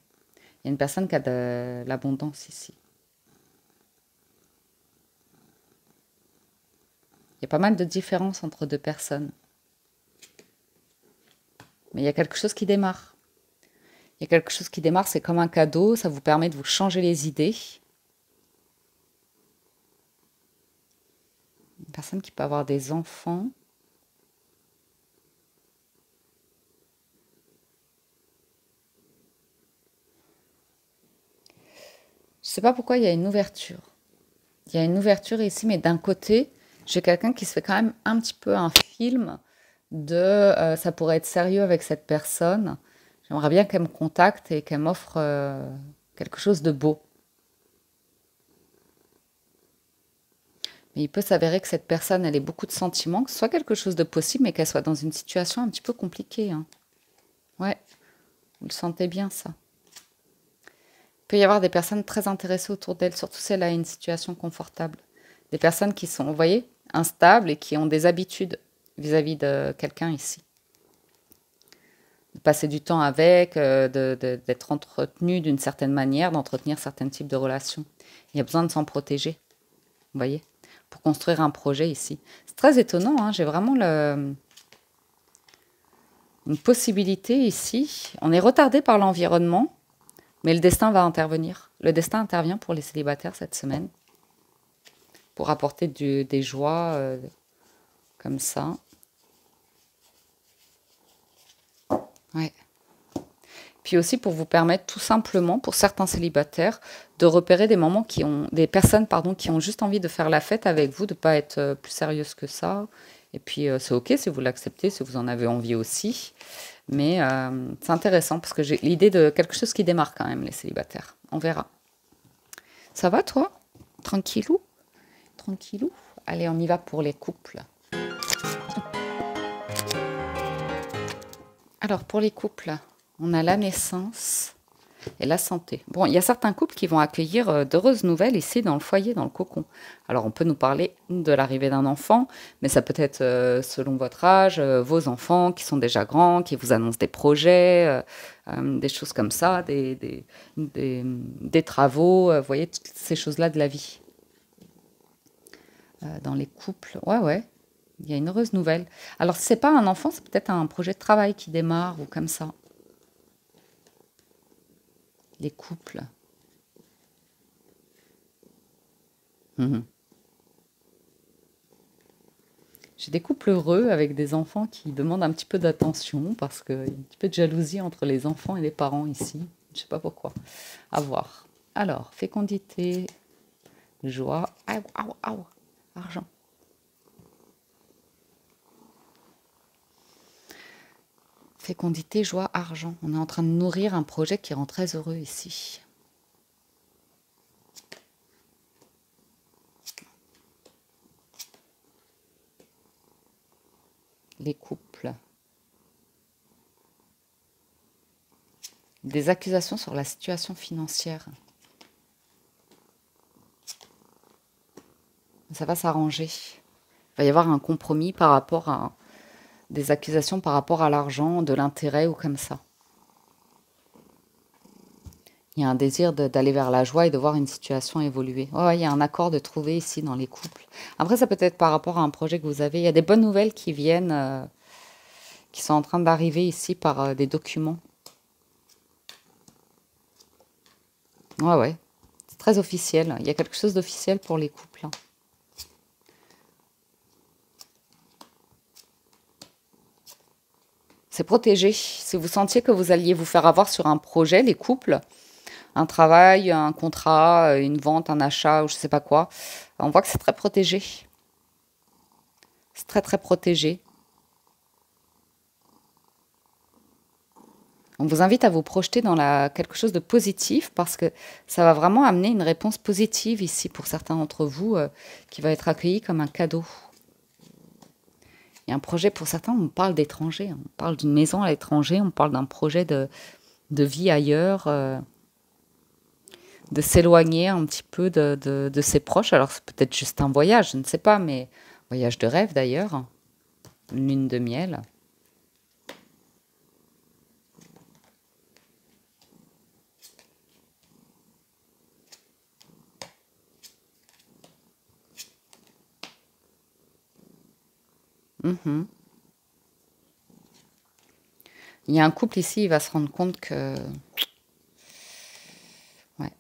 S1: Il y a une personne qui a de l'abondance ici. Il y a pas mal de différences entre deux personnes. Mais il y a quelque chose qui démarre. Il y a quelque chose qui démarre, c'est comme un cadeau, ça vous permet de vous changer les idées. Une personne qui peut avoir des enfants. Je ne sais pas pourquoi il y a une ouverture. Il y a une ouverture ici, mais d'un côté, j'ai quelqu'un qui se fait quand même un petit peu un film de ça pourrait être sérieux avec cette personne. J'aimerais bien qu'elle me contacte et qu'elle m'offre quelque chose de beau. Mais il peut s'avérer que cette personne, elle ait beaucoup de sentiments, que ce soit quelque chose de possible, mais qu'elle soit dans une situation un petit peu compliquée. Ouais, vous le sentez bien, ça. Il peut y avoir des personnes très intéressées autour d'elle, surtout si elle a une situation confortable. Des personnes qui sont, vous voyez, instables et qui ont des habitudes vis-à-vis de quelqu'un ici. De passer du temps avec, d'être entretenu d'une certaine manière, d'entretenir certains types de relations. Il y a besoin de s'en protéger, vous voyez, pour construire un projet ici. C'est très étonnant, j'ai vraiment une possibilité ici. On est retardé par l'environnement, mais le destin va intervenir. Le destin intervient pour les célibataires cette semaine, pour apporter des joies comme ça. Ouais. Puis aussi pour vous permettre tout simplement, pour certains célibataires, de repérer des personnes pardon, qui ont juste envie de faire la fête avec vous, de ne pas être plus sérieuse que ça. Et puis c'est ok si vous l'acceptez, si vous en avez envie aussi. Mais c'est intéressant parce que j'ai l'idée de quelque chose qui démarre quand même les célibataires. On verra. Ça va toi? Tranquillou? Tranquillou? Allez, on y va pour les couples. Alors, pour les couples, on a la naissance et la santé. Bon, il y a certains couples qui vont accueillir d'heureuses nouvelles ici dans le foyer, dans le cocon. Alors, on peut nous parler de l'arrivée d'un enfant, mais ça peut être selon votre âge, vos enfants qui sont déjà grands, qui vous annoncent des projets, des choses comme ça, des travaux, vous voyez, toutes ces choses-là de la vie. Dans les couples, ouais. Il y a une heureuse nouvelle. Alors, si ce n'est pas un enfant, c'est peut-être un projet de travail qui démarre ou comme ça. Les couples. Mhm. J'ai des couples heureux avec des enfants qui demandent un petit peu d'attention parce qu'il y a un petit peu de jalousie entre les enfants et les parents ici. Je ne sais pas pourquoi. À voir. Alors, fécondité, joie, argent. Fécondité, joie, argent. On est en train de nourrir un projet qui rend très heureux ici. Les couples. Des accusations sur la situation financière. Ça va s'arranger. Il va y avoir un compromis par rapport à des accusations par rapport à l'argent, de l'intérêt ou comme ça. Il y a un désir d'aller vers la joie et de voir une situation évoluer. Ouais, il y a un accord de trouver ici dans les couples. Après, ça peut être par rapport à un projet que vous avez. Il y a des bonnes nouvelles qui viennent, qui sont en train d'arriver ici par des documents. Ouais. C'est très officiel. Il y a quelque chose d'officiel pour les couples. C'est protégé. Si vous sentiez que vous alliez vous faire avoir sur un projet, les couples, un travail, un contrat, une vente, un achat, ou je ne sais pas quoi, on voit que c'est très protégé. C'est très très protégé. On vous invite à vous projeter dans quelque chose de positif parce que ça va vraiment amener une réponse positive ici pour certains d'entre vous qui va être accueilli comme un cadeau. Il y a un projet pour certains, on parle d'étranger, on parle d'une maison à l'étranger, on parle d'un projet de vie ailleurs, de s'éloigner un petit peu de ses proches. Alors c'est peut-être juste un voyage, je ne sais pas, mais voyage de rêve d'ailleurs, une lune de miel. Il y a un couple ici, il va se rendre compte que ouais,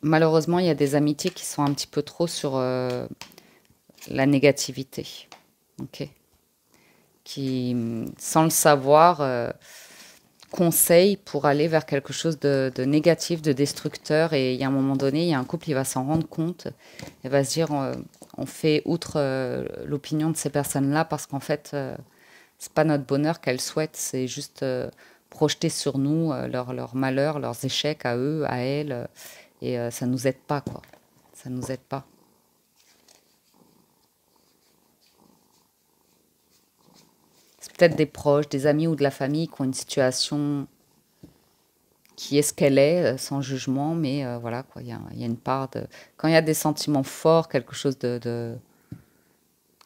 S1: malheureusement, il y a des amitiés qui sont un petit peu trop sur la négativité. Ok. Qui, sans le savoir, conseillent pour aller vers quelque chose de négatif, de destructeur. Et il y a un moment donné, il y a un couple qui va s'en rendre compte et va se dire on fait outre l'opinion de ces personnes-là parce qu'en fait, c'est pas notre bonheur qu'elles souhaitent, c'est juste projeter sur nous leur malheur, leurs échecs à eux, à elles. Et ça nous aide pas, quoi. Ça nous aide pas. C'est peut-être des proches, des amis ou de la famille qui ont une situation qui est ce qu'elle est, sans jugement, mais voilà, quoi, il y a une part de... Quand il y a des sentiments forts, quelque chose de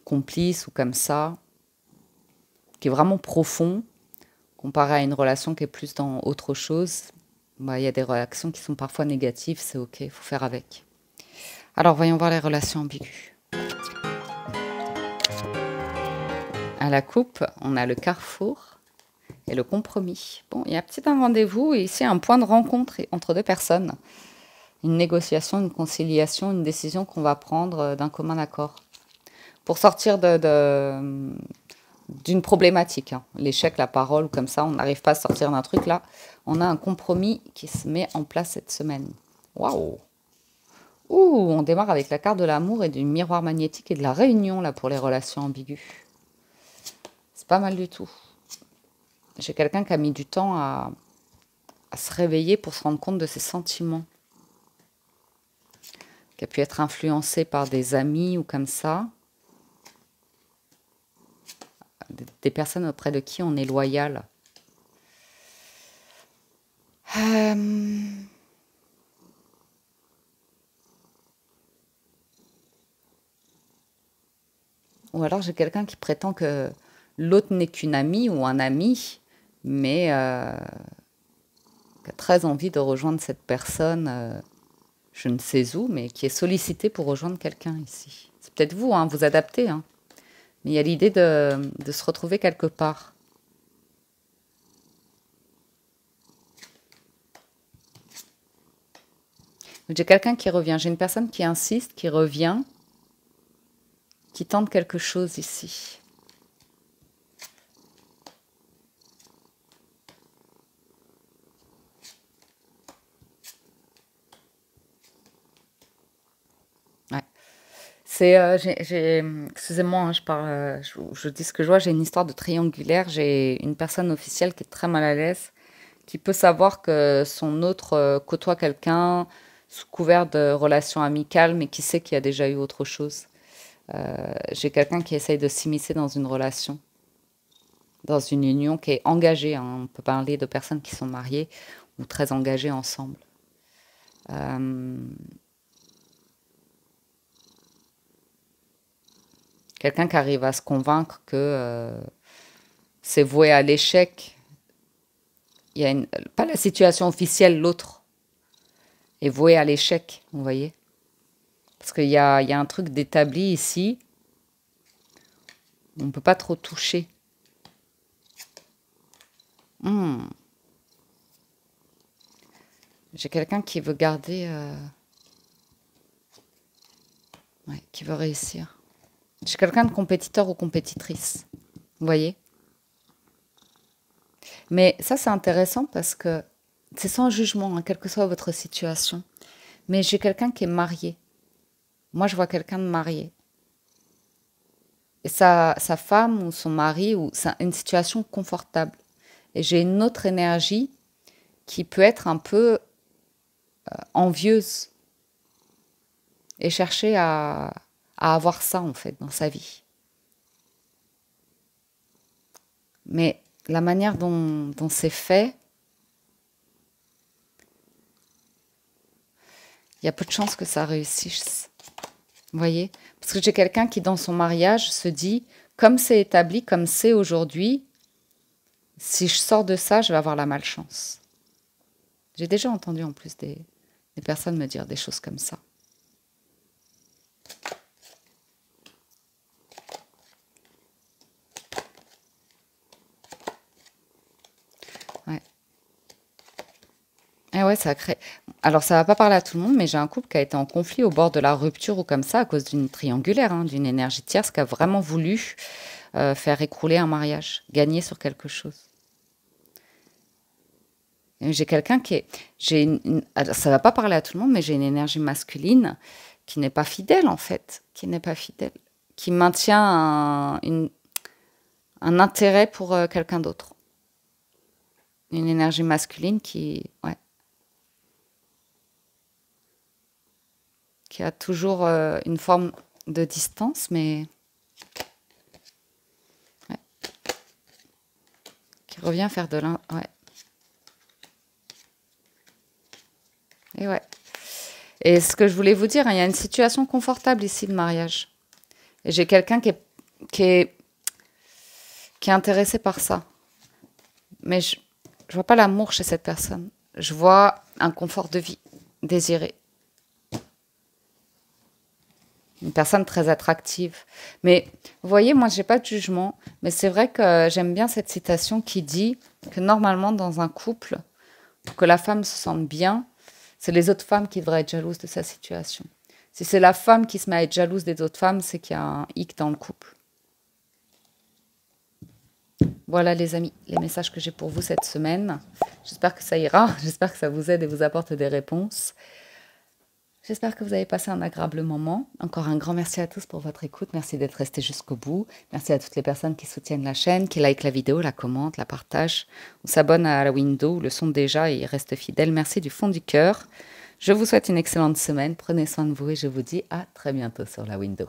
S1: complice ou comme ça, qui est vraiment profond, comparé à une relation qui est plus dans autre chose, bah, il y a des réactions qui sont parfois négatives, c'est ok, il faut faire avec. Alors, voyons voir les relations ambiguës. À la coupe, on a le carrefour et le compromis. Bon, il y a peut-être un rendez-vous et ici un point de rencontre entre deux personnes. Une négociation, une conciliation, une décision qu'on va prendre d'un commun accord. Pour sortir de d'une problématique, hein. L'échec, la parole, comme ça, on n'arrive pas à sortir d'un truc là. On a un compromis qui se met en place cette semaine. Waouh! Ouh, on démarre avec la carte de l'amour et du miroir magnétique et de la réunion là pour les relations ambiguës. C'est pas mal du tout. J'ai quelqu'un qui a mis du temps à se réveiller pour se rendre compte de ses sentiments. Qui a pu être influencé par des amis ou comme ça. Des personnes auprès de qui on est loyal. Ou alors j'ai quelqu'un qui prétend que l'autre n'est qu'une amie ou un ami, mais qui a très envie de rejoindre cette personne, je ne sais où, mais qui est sollicité pour rejoindre quelqu'un ici. C'est peut-être vous, hein, vous adaptez, hein. Mais il y a l'idée de se retrouver quelque part. J'ai quelqu'un qui revient, j'ai une personne qui insiste, qui revient, qui tente quelque chose ici. Ouais. C'est, excusez-moi, hein, je parle, je dis ce que je vois. J'ai une histoire de triangulaire. J'ai une personne officielle qui est très mal à l'aise, qui peut savoir que son autre côtoie quelqu'un sous couvert de relations amicales, mais qui sait qu'il y a déjà eu autre chose. J'ai quelqu'un qui essaye de s'immiscer dans une relation, dans une union qui est engagée, hein. On peut parler de personnes qui sont mariées ou très engagées ensemble. Quelqu'un qui arrive à se convaincre que c'est voué à l'échec. Il y a pas la situation officielle, l'autre est voué à l'échec, vous voyez. Parce qu'il y a un truc d'établi ici. On ne peut pas trop toucher. J'ai quelqu'un qui veut garder... ouais, qui veut réussir. J'ai quelqu'un de compétiteur ou compétitrice. Vous voyez? Mais ça, c'est intéressant parce que c'est sans jugement, hein, quelle que soit votre situation. Mais j'ai quelqu'un qui est marié. Moi, je vois quelqu'un de marié. Et sa femme ou son mari, ou c'est une situation confortable. Et j'ai une autre énergie qui peut être un peu envieuse et chercher à avoir ça, en fait, dans sa vie. Mais la manière dont c'est fait, il y a peu de chances que ça réussisse. Vous voyez? Parce que j'ai quelqu'un qui, dans son mariage, se dit, comme c'est établi, comme c'est aujourd'hui, si je sors de ça, je vais avoir la malchance. J'ai déjà entendu en plus des personnes me dire des choses comme ça. Ouais. Et ouais, ça crée... Alors, ça va pas parler à tout le monde, mais j'ai un couple qui a été en conflit au bord de la rupture ou comme ça, à cause d'une triangulaire, hein, d'une énergie tierce qui a vraiment voulu faire écrouler un mariage, gagner sur quelque chose. J'ai quelqu'un qui est... Alors, ça va pas parler à tout le monde, mais j'ai une énergie masculine qui n'est pas fidèle, en fait. Qui n'est pas fidèle. Qui maintient un intérêt pour quelqu'un d'autre. Une énergie masculine qui... Ouais. Qui a toujours une forme de distance, mais... Ouais. Qui revient faire de l'un... Ouais. Et ouais. Et ce que je voulais vous dire, hein, il y a une situation confortable ici de mariage. Et j'ai quelqu'un qui est intéressé par ça. Mais je vois pas l'amour chez cette personne. Je vois un confort de vie désiré. Une personne très attractive. Mais vous voyez, moi, j'ai pas de jugement. Mais c'est vrai que j'aime bien cette citation qui dit que normalement, dans un couple, pour que la femme se sente bien, c'est les autres femmes qui devraient être jalouses de sa situation. Si c'est la femme qui se met à être jalouse des autres femmes, c'est qu'il y a un hic dans le couple. Voilà les amis, les messages que j'ai pour vous cette semaine. J'espère que ça ira, j'espère que ça vous aide et vous apporte des réponses. J'espère que vous avez passé un agréable moment. Encore un grand merci à tous pour votre écoute. Merci d'être restés jusqu'au bout. Merci à toutes les personnes qui soutiennent la chaîne, qui likent la vidéo, la commentent, la partagent, ou s'abonnent à la window, le sont déjà et restent fidèles. Merci du fond du cœur. Je vous souhaite une excellente semaine. Prenez soin de vous et je vous dis à très bientôt sur la window.